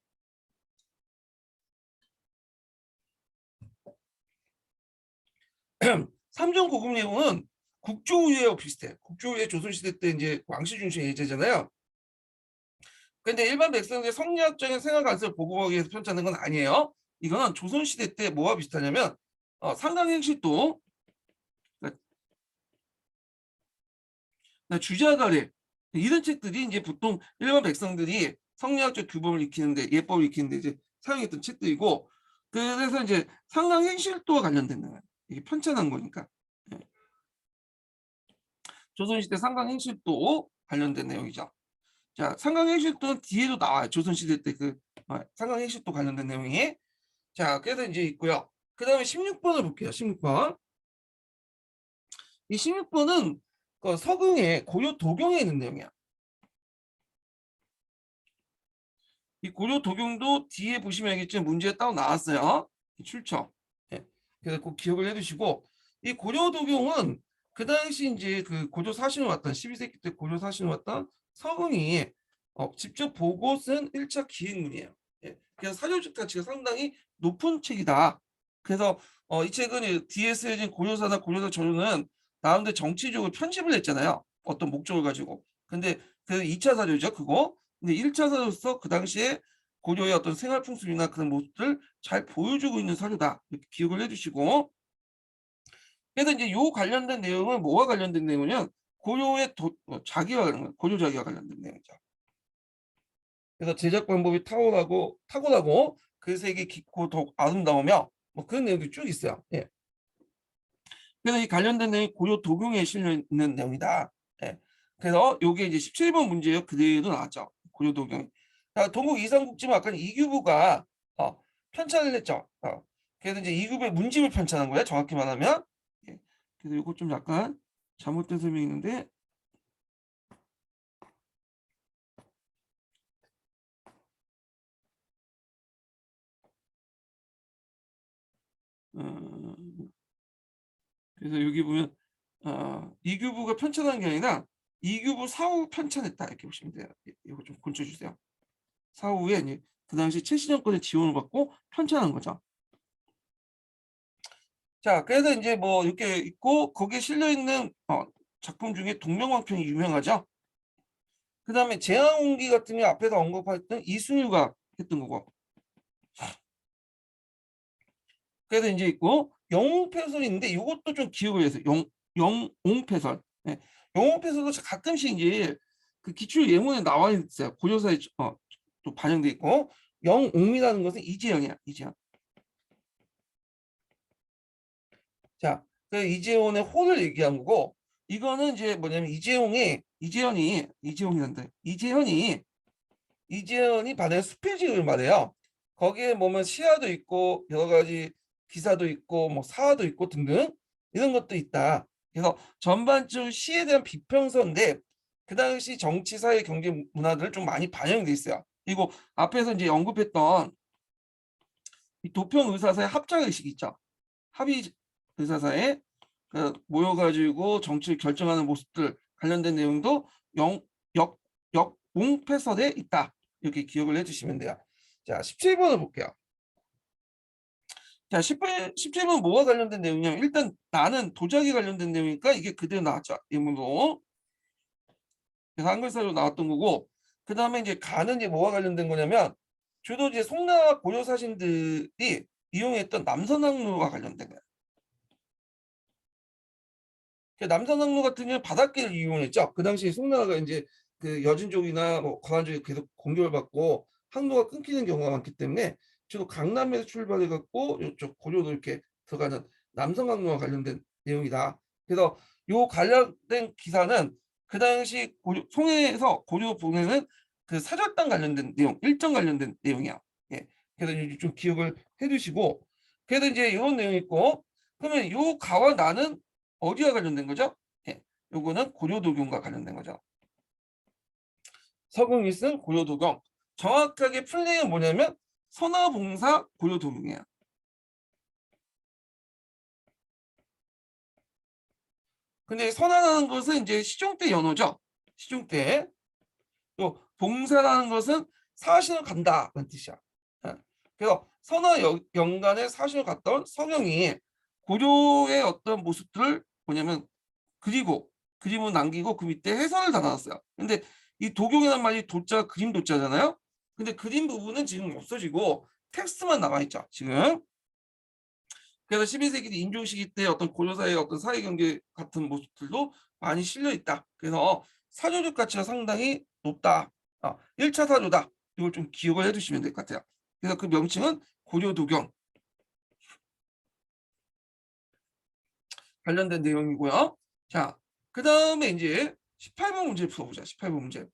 삼중 고급 예우는 국조의회와 비슷해. 국조의회 조선시대 때 이제 왕실 중심 예제잖아요. 근데 일반 백성들의 성리학적인 생활 관습을 보고하기 위해서 편찬한 건 아니에요. 이거는 조선시대 때 뭐와 비슷하냐면 상강행실도, 주자가래 이런 책들이 이제 보통 일반 백성들이 성리학적 규범을 익히는데 예법을 익히는데 이제 사용했던 책들이고, 그래서 이제 상강행실도와 관련된 거예요. 이게 편찬한 거니까. 예. 조선시대 상강행실도 관련된 내용이죠. 자, 상강행실도는 뒤에도 나와요. 조선시대 때 그 상강행실도 관련된 내용이. 자, 그래서 이제 있고요. 그 다음에 16번을 볼게요. 16번. 이 16번은 그 서궁의 고려 도경에 있는 내용이야. 이 고려 도경도 뒤에 보시면 알겠지만 문제에 따로 나왔어요. 출처. 예. 그래서 꼭 기억을 해두시고, 이 고려 도경은 그 당시 이제 그 고조 사신을 왔던 12세기 때 고조 사신을 왔던 서궁이 직접 보고 쓴 1차 기획문이에요. 예. 그래서 사료적 가치가 상당히 높은 책이다. 그래서 이 책은 뒤에 쓰여진 고려사나 고려사 전후는 나름대로 정치적으로 편집을 했잖아요. 어떤 목적을 가지고. 근데 그 2차 사료죠, 그거. 근데 1차 사료로서 그 당시에 고려의 어떤 생활 풍습이나 그런 모습들을 잘 보여주고 있는 사료다. 이렇게 기억을 해주시고. 그래서 이제 요 관련된 내용은 뭐와 관련된 내용이냐면 고려의 자기와 고려 자기와 관련된 내용이죠. 그래서 제작 방법이 탁월하고 글색이 깊고 더욱 아름다우며 뭐 그런 내용도 쭉 있어요. 예. 그래서 이 관련된 내용이 고려 도경에 실려 있는 내용이다. 예. 그래서 요게 이제 17번 문제예요. 그대로 나왔죠. 고려 도경. 자, 동국 이상국지만 아까 이규부가 편찬을 했죠. 그래서 이제 이규부의 문집을 편찬한 거예요. 정확히 말하면. 예. 그래서 요거 좀 약간 잘못된 설명이 있는데, 어, 그래서 여기 보면 이규부가 편찬한 게 아니라 이규부 사후 편찬했다 이렇게 보시면 돼요. 이거 좀 고쳐주세요. 사후에 이제 그 당시 최신정권의 지원을 받고 편찬한 거죠. 자, 그래서 이제 뭐 이렇게 있고 거기에 실려 있는 작품 중에 동명왕편이 유명하죠. 그 다음에 제왕홍기 같은 게 앞에서 언급했던 이순유가 했던 거고. 그래서 이제 있고 영웅패설이 있는데 이것도 좀 기억을 해서 영웅패설. 네. 영웅패설도 가끔씩 이제 그 기출 예문에 나와 있어요. 고려사에 또 반영돼 있고, 영웅이라는 것은 이재영이야. 이재영. 자, 그 이재용의 호를 얘기한 거고, 이거는 이제 뭐냐면 이재현이 받은 수필집을 말해요. 거기에 보면 시화도 있고 여러 가지 기사도 있고 뭐 사화도 있고 등등 이런 것도 있다. 그래서 전반적으로 시에 대한 비평서인데 그 당시 정치, 사회, 경제, 문화들을 좀 많이 반영돼 있어요. 그리고 앞에서 이제 언급했던 이 도평 의사사의 합작 의식 있죠. 합의 의사사에 모여가지고 정치를 결정하는 모습들 관련된 내용도 역웅패설에 있다. 이렇게 기억을 해주시면 돼요. 자, 17번을 볼게요. 자, 17번 뭐가 관련된 내용이냐면 일단 나는 도자기 관련된 내용이니까 이게 그대로 나왔죠. 예문으로. 그래서 한글사로 나왔던 거고, 그 다음에 이제 가는 이제 뭐가 관련된 거냐면 주로 이제 송나라 고려 사신들이 이용했던 남선항로와 관련된 거야. 남선항로 같은 경우는 바닷길을 이용했죠. 그 당시 송나라가 이제 그 여진족이나 뭐 거란족이 계속 공격을 받고 항로가 끊기는 경우가 많기 때문에 주로 강남에서 출발해 갖고 이쪽 고려도 이렇게 들어가는 남선항로와 관련된 내용이다. 그래서 요 관련된 기사는 그 당시 고려, 송해에서 고려 보내는 그 사절단 관련된 내용, 일정 관련된 내용이야. 예. 그래서 이제 좀 기억을 해두시고, 그래서 이제 이런 내용이 있고, 그러면 요 가와 나는 어디와 관련된 거죠? 예. 요거는 고려도경과 관련된 거죠. 서궁이 쓴 고려도경. 정확하게 풀네임은 뭐냐면 선화봉사 고려도경이에요. 근데 선화라는 것은 이제 시종 때 연호죠. 시종 때. 또 봉사라는 것은 사신을 간다는 뜻이야. 예. 그래서 선화 연간에 사신을 갔다 온 서경이 고려의 어떤 모습들을 뭐냐면 그림을 남기고 그 밑에 해설을 달아놨어요. 근데 이 도경이란 말이 도자 그림 도자잖아요. 근데 그림 부분은 지금 없어지고 텍스트만 남아있죠. 지금. 그래서 12세기 인종 시기 때 어떤 고려사의 어떤 사회경제 같은 모습들도 많이 실려 있다. 그래서 사조적 가치가 상당히 높다. 1차 사조다. 이걸 좀 기억을 해두시면 될 것 같아요. 그래서 그 명칭은 고려도경 관련된 내용이고요. 자, 그 다음에 이제 18번 문제 풀어보자. 18번 문제.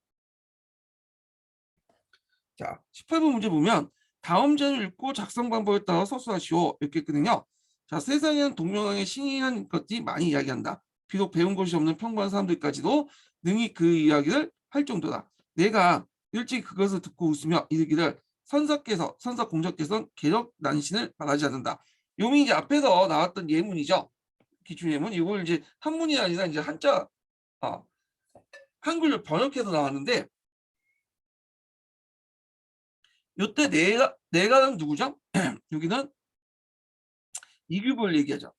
자, 18번 문제 보면 다음 자료를 읽고 작성 방법에 따라 서술하시오. 이렇게 했거든요. 자, 세상에는 동명왕의 신이라는 것들이 많이 이야기한다. 비록 배운 것이 없는 평범한 사람들까지도 능히 그 이야기를 할 정도다. 내가 일찍 그것을 듣고 웃으며 이르기를 선사 공자께서는 개력 난신을 바라지 않는다. 요미 이제 앞에서 나왔던 예문이죠. 기출 예문. 이걸 이제 한문이 아니라 이제 한자 한글로 번역해서 나왔는데 요때 내가는 누구죠? 여기는 이규보를 얘기하죠.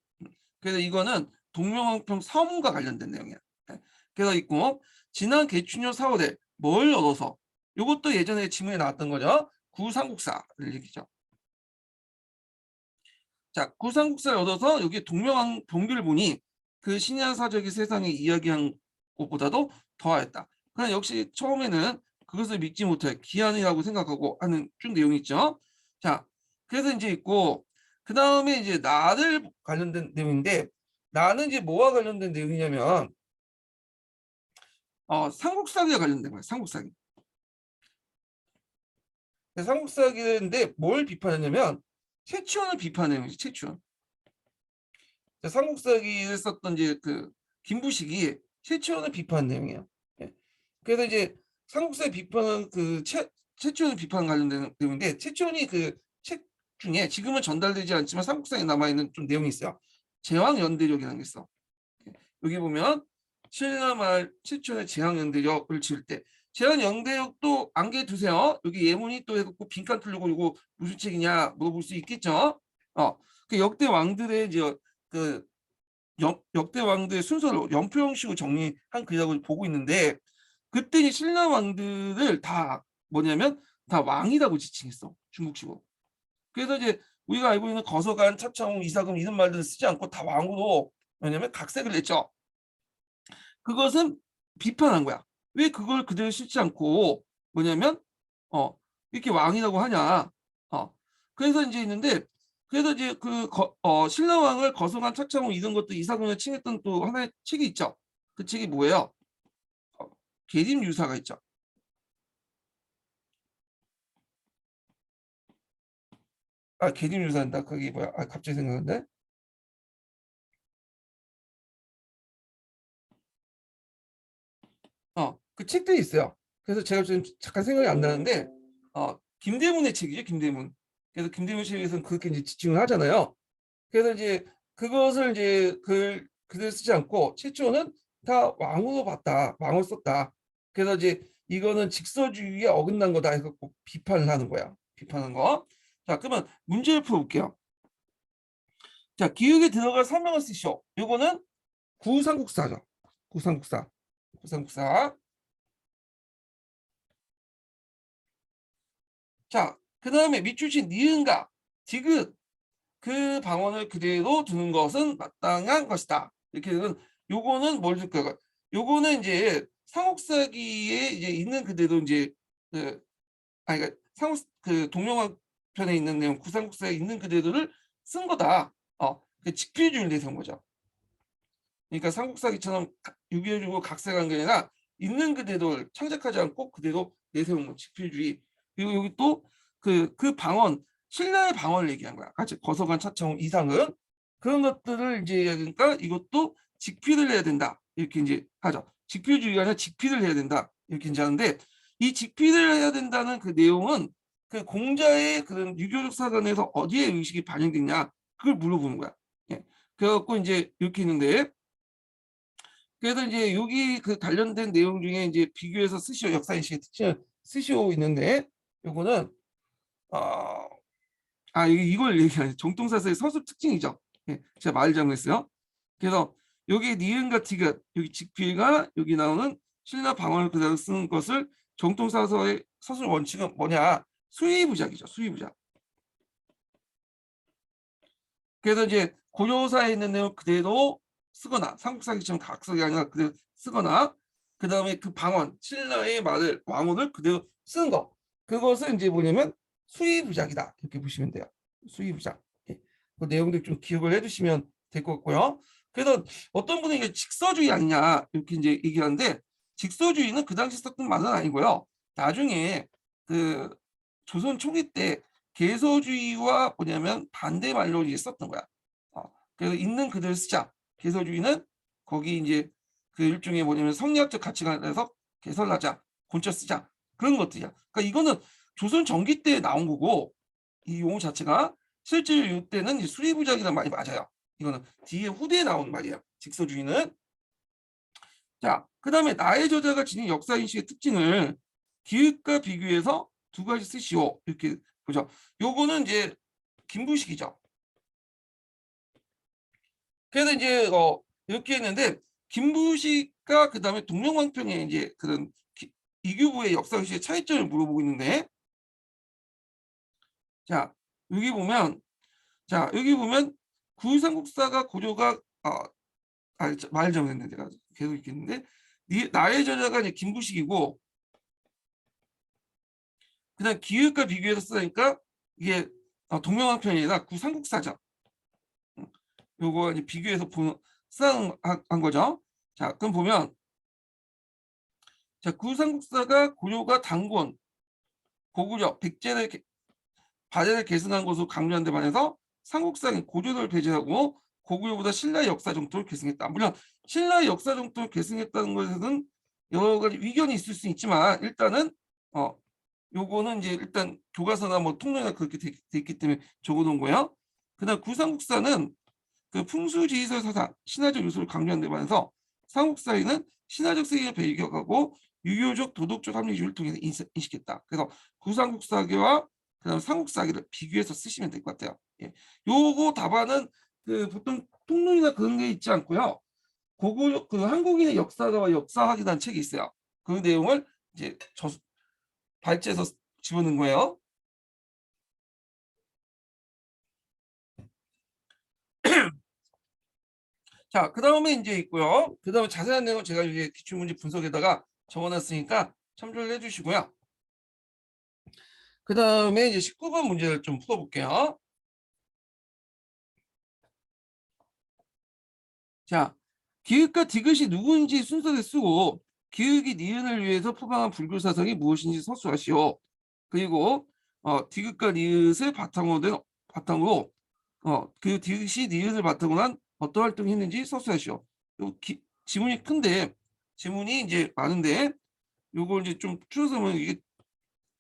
그래서 이거는 동명왕평 서문과 관련된 내용이야. 그래서 있고 지난 개춘년 4월에 뭘 얻어서 이것도 예전에 지문에 나왔던 거죠. 구삼국사를 얘기죠. 자, 구삼국사를 얻어서 여기 동명왕 병규를 보니 그 신야 사적이 세상에 이야기한 것보다도 더하였다. 그러나 역시 처음에는 그것을 믿지 못해 기한이라고 생각하고 하는 쭉 내용이 있죠. 자, 그래서 이제 있고 그 다음에 이제 나를 관련된 내용인데 나는 이제 뭐와 관련된 내용이냐면 삼국사기와 관련된 거예요. 삼국사기. 삼국사기인데 뭘 비판했냐면 최치원을 비판해요. 최치원. 삼국사기를 썼던 이제 그 김부식이 최치원을 비판한 내용이에요. 예. 그래서 이제 삼국사의 비판은 그 최치원을 비판 관련된 내용인데 최치원이 그 책 중에 지금은 전달되지 않지만 삼국사에 남아 있는 좀 내용이 있어요. 제왕연대력이라는 게 있어. 예. 여기 보면 신라말 최치원의 제왕연대력을 지을 때 제왕연대력도 안개 두세요. 여기 예문이 또 해갖고 빈칸 뚫리고 이거 무슨 책이냐 물어볼 수 있겠죠. 그 역대 왕들의 이제 그 역대 왕들의 순서를 연표 형식으로 정리한 글이라고 보고 있는데 그때 이 신라 왕들을 다 뭐냐면 다 왕이라고 지칭했어. 중국식으로. 그래서 이제 우리가 알고 있는 거서관, 차창홍, 이사금 이런 말들을 쓰지 않고 다 왕으로 왜냐면 각색을 냈죠. 그것은 비판한 거야. 왜 그걸 그대로 쓰지 않고 뭐냐면 이렇게 왕이라고 하냐. 그래서 이제 있는데 그래서 이제 신라왕을 거성한 차창홍 이런 것도 이사금을 칭했던 또 하나의 책이 있죠. 그 책이 뭐예요? 계림유사가 있죠. 계림유사인다. 그게 뭐야? 갑자기 생각났네. 그 책들이 있어요. 그래서 제가 지금 잠깐 생각이 안 나는데 김대문의 책이죠. 김대문. 그래서 김대문 책에서는 그렇게 이제 지칭을 하잖아요. 그래서 이제 그것을 이제 그대로 쓰지 않고 최초는 다 왕으로 봤다. 왕을 썼다. 그래서 이제 이거는 직서주의에 어긋난 거다 해서 꼭 비판을 하는 거야. 비판한 거. 자, 그러면 문제를 풀어볼게요. 자, 기억에 들어갈 설명을 쓰시오. 이거는 구삼국사죠. 구삼국사. 구삼국사. 자, 그 다음에 밑줄친 니은과 디귿 그 방언을 그대로 두는 것은 마땅한 것이다. 이렇게 되면 요거는 뭘 줄까요? 요거는 이제 상옥사기에 이제 있는 그대로 이제 그 그러니까 상옥 그 동명왕편에 있는 내용 구삼국사에 있는 그대로를 쓴 거다. 그 직필주의를 내세운 거죠. 그러니까 삼국사기처럼 유기해주고 각색한 게 아니라 있는 그대로 창작하지 않고 그대로 내세운 거 직필주의. 그리고 여기 또 그 방언 신라의 방언을 얘기한 거야. 같이 거서관 차청 이상은 그런 것들을 이제 그러니까 이것도 직필을 해야 된다. 이렇게 이제 하죠. 직필주의가 아니라 직필을 해야 된다. 이렇게 이제 하는데 이 직필을 해야 된다는 그 내용은 그 공자의 그런 유교적 사관에서 어디에 의식이 반영됐냐 그걸 물어보는 거야. 예. 그래갖고 이제 이렇게 있는데 그래서 이제 여기 그 관련된 내용 중에 이제 비교해서 쓰시오 역사인식의 특징을 쓰시오 있는데 요거는 이걸 얘기하는 정통사서의 서술 특징이죠. 예, 제가 말을 잘못했어요. 그래서 여기 니은과 디귿 여기 직필과 여기 나오는 신라 방언을 그대로 쓰는 것을 정통사서의 서술 원칙은 뭐냐? 수의부작이죠. 수의부작. 그래서 이제 고려사에 있는 내용 그대로 쓰거나 삼국사기처럼 각색이 아니라 그대로 쓰거나 그 다음에 그 방언 신라의 말을 왕언을 그대로 쓰는 거 그것을 이제 뭐냐면 수의부작이다 이렇게 보시면 돼요. 수의부작. 예. 그 내용들 좀 기억을 해주시면 될 것 같고요. 그래서 어떤 분은 이게 직서주의 아니냐 이렇게 이제 얘기하는데 직서주의는 그 당시 썼던 말은 아니고요. 나중에 그 조선 초기 때 개서주의와 뭐냐면 반대 말로 이제 썼던 거야. 그래서 있는 그대로 쓰자. 개서주의는 거기 이제 그 일종의 뭐냐면 성리학적 가치관에서 개설하자, 곤자 쓰자 그런 것들이야. 그러니까 이거는 조선 전기 때 나온 거고 이 용어 자체가 실제로 이때는 수리부작이라는 말이 맞아요. 이거는 뒤에 후대에 나온 말이에요. 직서주의는. 자, 그 다음에 나의 저자가 지닌 역사인식의 특징을 기획과 비교해서 두 가지 쓰시오. 이렇게 보죠. 요거는 이제 김부식이죠. 그래서 이제 이렇게 했는데 김부식과 그 다음에 동명왕평의 이제 그런 이규보의 역사인식의 차이점을 물어보고 있는데 자 여기 보면 구삼국사가 고조가 말 잘못했네 내가 계속 읽겠는데 나의 저자가 이제 김부식이고 그다음 기획과 비교해서 쓰니까 이게 동명왕편이 아니라 구삼국사죠. 요거 이제 비교해서 한 거죠. 자, 그럼 보면 자 구삼국사가 고려가 단권, 고구려, 백제를 바제를 계승한 것으로 강조한 데 반해서 삼국사는 고조를 배제하고 고구려보다 신라의 역사 정도를 계승했다. 물론 신라의 역사 정도를 계승했다는 것에는 여러 가지 의견이 있을 수 있지만 일단은 요거는 이제 일단 교과서나 뭐 통론이나 그렇게 돼 있기 때문에 적어놓은 거예요. 그다음 구삼국사는 그 풍수지리설 사상, 신화적 요소를 강조한 데 반해서 삼국사에는 신화적 세계를 배경하고 유교적 도덕적 합리주의를 통해서 인식했다. 그래서 구삼국사계와 그다음 삼국사계를 비교해서 쓰시면 될 것 같아요. 예. 요거 답안은 그 보통 통론이나 그런 게 있지 않고요. 그 한국인의 역사가와 역사학이라는 책이 있어요. 그 내용을 이제 발제해서 집어넣은 거예요. 자, 그 다음에 이제 있고요. 그 다음에 자세한 내용은 제가 이제 기출문제 분석에다가 적어놨으니까 참조를 해주시고요. 그 다음에 이제 19번 문제를 좀 풀어볼게요. 자, 기획과 디귿이 누구인지 순서를 쓰고 기획이 니은을 위해서 포방한 불교 사상이 무엇인지 서술하시오. 그리고 디귿과 니은을 바탕으로 그 디귿이 니은을 바탕으로 한 어떤 활동을 했는지 서술하시오. 지문이 큰데 지문이 이제 많은데 요걸 이제 좀 줄여서 보면 이게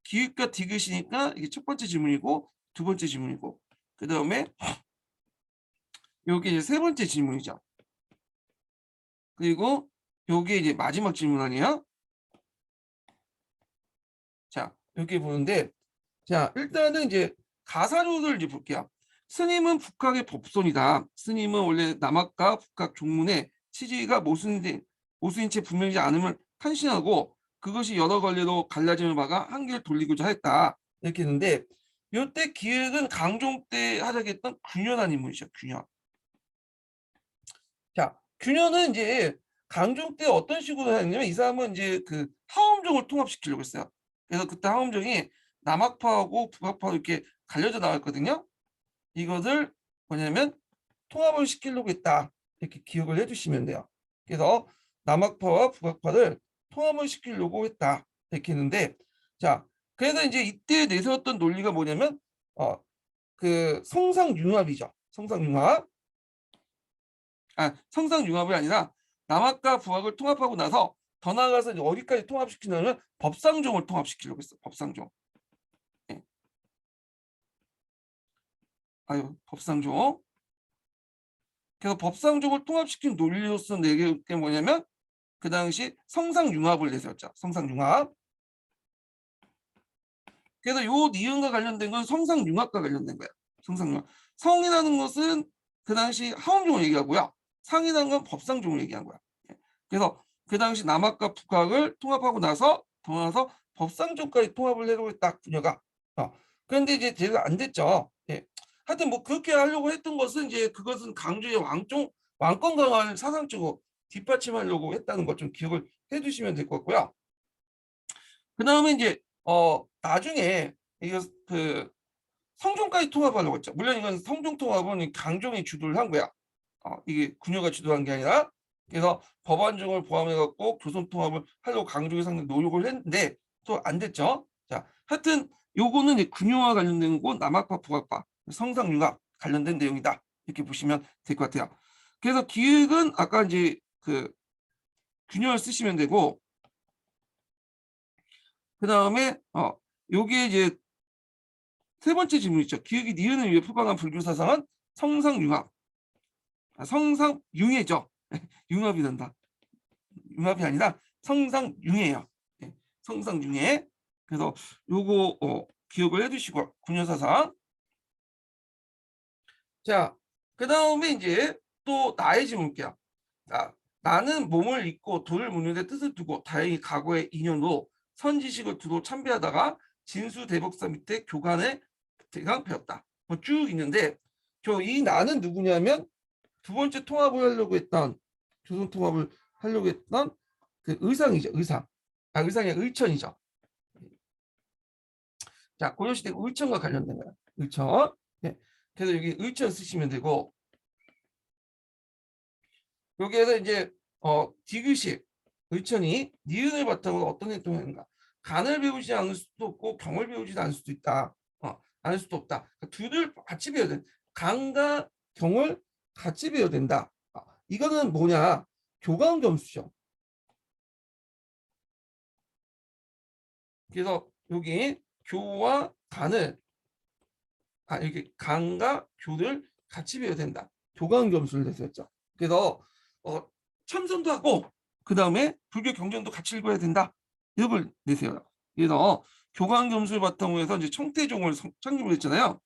기획과 디귿이니까 이게 첫 번째 질문이고 두 번째 질문이고 그 다음에 요게 이제 세 번째 질문이죠. 그리고 요게 이제 마지막 질문 아니에요? 자, 이렇게 보는데 자, 일단은 이제 가사료를 이제 볼게요. 스님은 북학의 법손이다. 스님은 원래 남학과 북학 종문의 취지가 모순인 채 분명하지 않음을 탄신하고 그것이 여러 걸레로 갈라짐을 막아 한계를 돌리고자 했다. 이렇게 했는데 요때 기획은 강종 때 하자고 했던 균열한 인물이죠. 균열. 자, 균열은 이제 강종 때 어떤 식으로 했냐면 이 사람은 이제 그 하엄종을 통합시키려고 했어요. 그래서 그때 하엄종이 남학파하고 북학파로 이렇게 갈려져 나왔거든요. 이것을 뭐냐면 통합을 시키려고 했다. 이렇게 기억을 해주시면 돼요. 그래서 남학파와 북학파를 통합을 시키려고 했다. 이렇게 했는데, 자, 그래서 이제 이때 내세웠던 논리가 뭐냐면, 그 성상융합이죠. 성상융합. 성상융합이 아니라 남학과 북학을 통합하고 나서 더 나아가서 이제 어디까지 통합시키냐면 법상종을 통합시키려고 했어요. 법상종. 예. 법상종. 그래서 법상종을 통합시킨 논리로서 내게 뭐냐면 그 당시 성상융합을 내세웠죠. 성상융합. 그래서 요 니은과 관련된 건 성상융합과 관련된 거야. 성상융합. 성이라는 것은 그 당시 하엄종을 얘기하고요. 상이라는 건 법상종을 얘기한 거야. 그래서 그 당시 남학과 북학을 통합하고 나서 법상종까지 통합을 하려고 했다. 그녀가. 그런데 이제 제가 안 됐죠. 예. 하여튼 뭐 그렇게 하려고 했던 것은 이제 그것은 강조의 왕권 강화를 사상적으로 뒷받침하려고 했다는 것 좀 기억을 해주시면 될 것 같고요. 그 다음에 이제 나중에 이거 그 성종까지 통합하려고 했죠. 물론 이건 성종 통합은 강종이 주도를 한 거야. 이게 군요가 주도한 게 아니라. 그래서 법안종을 포함해 갖고 교선 통합을 하려고 강종이 상당히 노력을 했는데 또 안 됐죠. 자, 하여튼 요거는 이제 군요와 관련된 거 남학파 북학파 성상융합 관련된 내용이다. 이렇게 보시면 될 것 같아요. 그래서 기획은 아까 이제 그 균형을 쓰시면 되고, 그 다음에 요게 이제 세 번째 질문 있죠. 기획이 니은을 위해 표방한 불교 사상은 성상융합. 성상융해죠. 융합이 된다. 융합이 아니라 성상융해요. 네, 성상융해. 그래서 요거 기억을 해두시고 군요사상. 자, 그 다음에 이제 또 나의 질문 볼게요. 자, 나는 몸을 잊고 돌을 묻는 데 뜻을 두고 다행히 과거의 인연으로 선지식을 두고 참배하다가 진수대법사 밑에 교관의 대강 배웠다. 뭐 쭉 있는데 이 나는 누구냐면 두 번째 통합을 하려고 했던 조선 통합을 하려고 했던 그 의상이죠. 의상. 의상이 의천이죠. 자, 고려시대 의천과 관련된 거야. 의천. 네. 그래서 여기 의천 쓰시면 되고, 여기에서 이제 디귿이 의천이 니은을 바탕으로 어떤 행동을 하는가. 간을 배우지 않을 수도 없고 경을 배우지 않을 수도 있다. 않을 수도 없다. 그러니까 둘을 같이 배워야 돼. 간과 경을 같이 배워야 된다. 이거는 뭐냐? 교감점수죠. 그래서 여기 교와 간을 이렇게 간과 교를 같이 배워야 된다. 교감점수를 내세웠죠. 그래서 참선도 하고 그 다음에 불교 경전도 같이 읽어야 된다. 이걸 내세워요. 그래서 교감점수를 바탕으로 해서 이제 청태종을 창립을 했잖아요.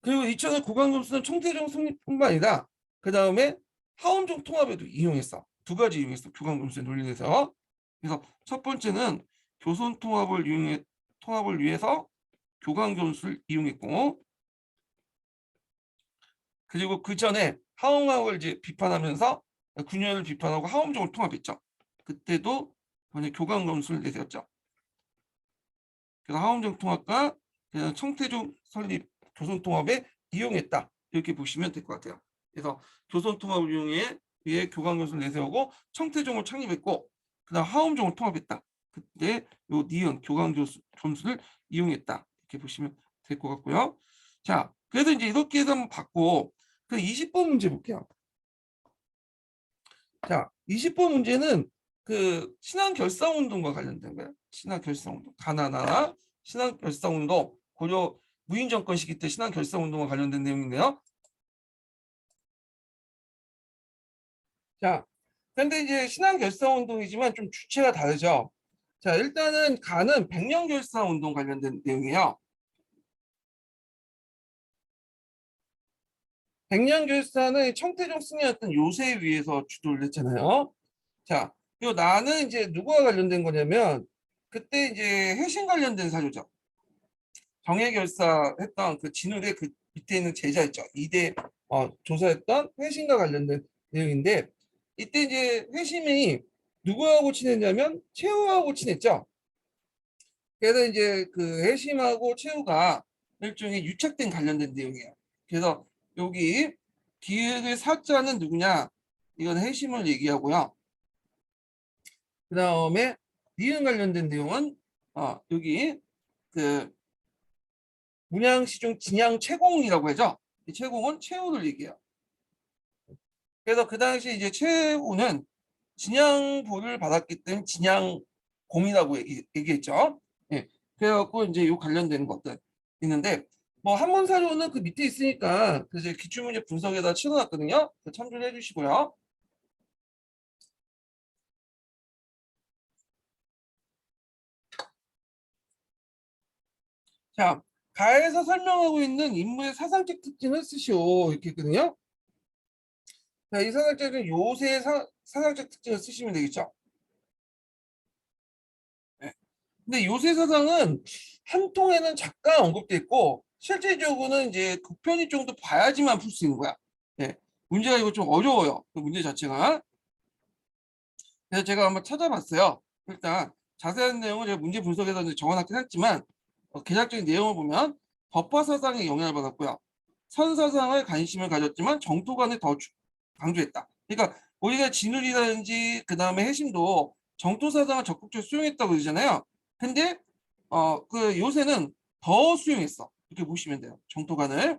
그리고 2000년 고강점수는 청태종 성립뿐만 아니라 그 다음에 하원종 통합에도 이용했어. 두 가지 이용했어. 교감점수의 논리에서. 그래서 첫 번째는 교선 통합을 위해서 교감점수를 이용했고, 그리고 그 전에 하원학을 이제 비판하면서 군현을 비판하고 하원종을 통합했죠. 그때도 교감점수를 내세웠죠. 그래서 하원종 통합과 청태종 설립 교선 통합에 이용했다. 이렇게 보시면 될 것 같아요. 그래서 교선 통합을 위해 교감점수를 내세우고 청태종을 창립했고, 그다음 하원종을 통합했다. 그때 요 니은 교감점수를 이용했다. 이렇게 보시면 될 것 같고요. 자, 그래서 이제 이렇게 해서 한번 받고 그 20번 문제 볼게요. 자, 20번 문제는 그 신앙결사운동과 관련된 거예요. 신앙결사운동. 가나나 신앙결사운동. 고려 무인정권 시기 때 신앙결사운동과 관련된 내용인데요. 자, 근데 이제 신앙결사운동이지만 좀 주체가 다르죠. 자, 일단은 가는 백년결사운동 관련된 내용이에요. 백년결사는 청태종 승리였던 요새에 의해서 주도를 했잖아요. 자, 요 나는 이제 누구와 관련된 거냐면 그때 이제 회신 관련된 사료죠. 정예결사 했던 그 진울의 그 밑에 있는 제자 있죠. 2대 조사했던 회신과 관련된 내용인데 이때 이제 회심이 누구하고 친했냐면 최후하고 친했죠. 그래서 이제 그 회심하고 최후가 일종의 유착된 관련된 내용이에요. 그래서 여기 기획의 사자는 누구냐? 이건 회심을 얘기하고요. 그 다음에 니은 관련된 내용은 여기 그 문양시중 진양 채공이라고 하죠. 이 채공은 최후를 얘기해요. 그래서 그 당시 이제 최후는 진양부를 받았기 때문에 진양공이라고 얘기했죠. 예. 그래갖고 이제 요 관련되는 것들 있는데 뭐 한문사료는 그 밑에 있으니까 그 이제 기출문제 분석에다 치워놨거든요. 참조를 해주시고요. 자, 가에서 설명하고 있는 인물의 사상적 특징을 쓰시오 이렇게 했거든요. 자, 이 사상적인 요새 사상적 특징을 쓰시면 되겠죠. 네. 근데 요새 사상은 한 통에는 잠깐 언급돼 있고 실제적으로는 이제 국편이 정도 봐야지만 풀 수 있는 거야. 네. 문제가 이거 좀 어려워요. 그 문제 자체가. 그래서 제가 한번 찾아봤어요. 일단 자세한 내용을 제가 문제 분석에서 이제 적어놨긴 했지만 개략적인 내용을 보면 법화 사상에 영향을 받았고요. 선 사상을 관심을 가졌지만 정토관을 더 강조했다. 그러니까 우리가 진울이라든지 그 다음에 해심도 정토 사상을 적극적으로 수용했다고 그러잖아요. 근데 그 요새는 더 수용했어. 이렇게 보시면 돼요. 정토관을.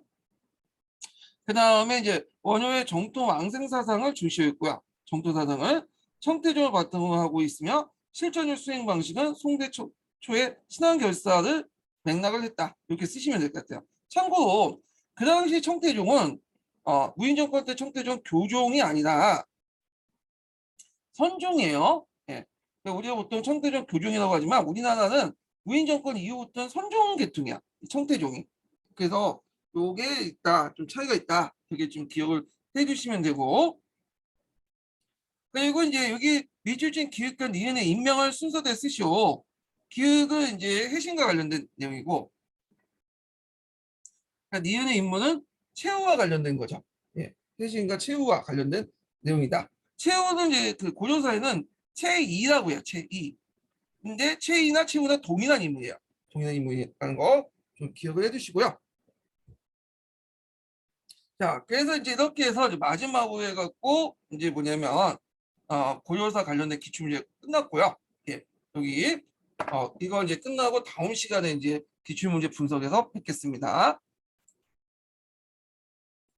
그 다음에 이제 원효의 정토 왕생 사상을 중시했고요. 정토 사상을 청태종을 바탕으로 하고 있으며 실전율 수행 방식은 송대 초의 신앙 결사를 맥락을 했다. 이렇게 쓰시면 될 것 같아요. 참고로 그 당시 청태종은 무인 정권 때 청태종 교종이 아니라 선종이에요. 예. 그러니까 우리가 보통 청태종 교종이라고 하지만 우리나라는 무인 정권 이후부터는 선종 계통이야. 청태종이. 그래서 요게 있다. 좀 차이가 있다. 되게 좀 기억을 해주시면 되고. 그리고 이제 여기 미주진 기획관 니은의 임명을 순서대로 쓰시오. 기획은 이제 해신과 관련된 내용이고, 그러니까 니은의 임무는 최후와 관련된 거죠. 예, 해신과 최후와 관련된 내용이다. 최후는 이제 그 고조사에는 최이라고 해요. 최이. 근데 최이나 최후나 동일한 인물이에요. 동일한 인물이라는 거 좀 기억을 해두시고요. 자, 그래서 이제 이렇게 해서 이제 마지막으로 해갖고 이제 뭐냐면 고조사 관련된 기출문제 끝났고요. 예, 여기 이거 이제 끝나고 다음 시간에 이제 기출문제 분석해서 뵙겠습니다.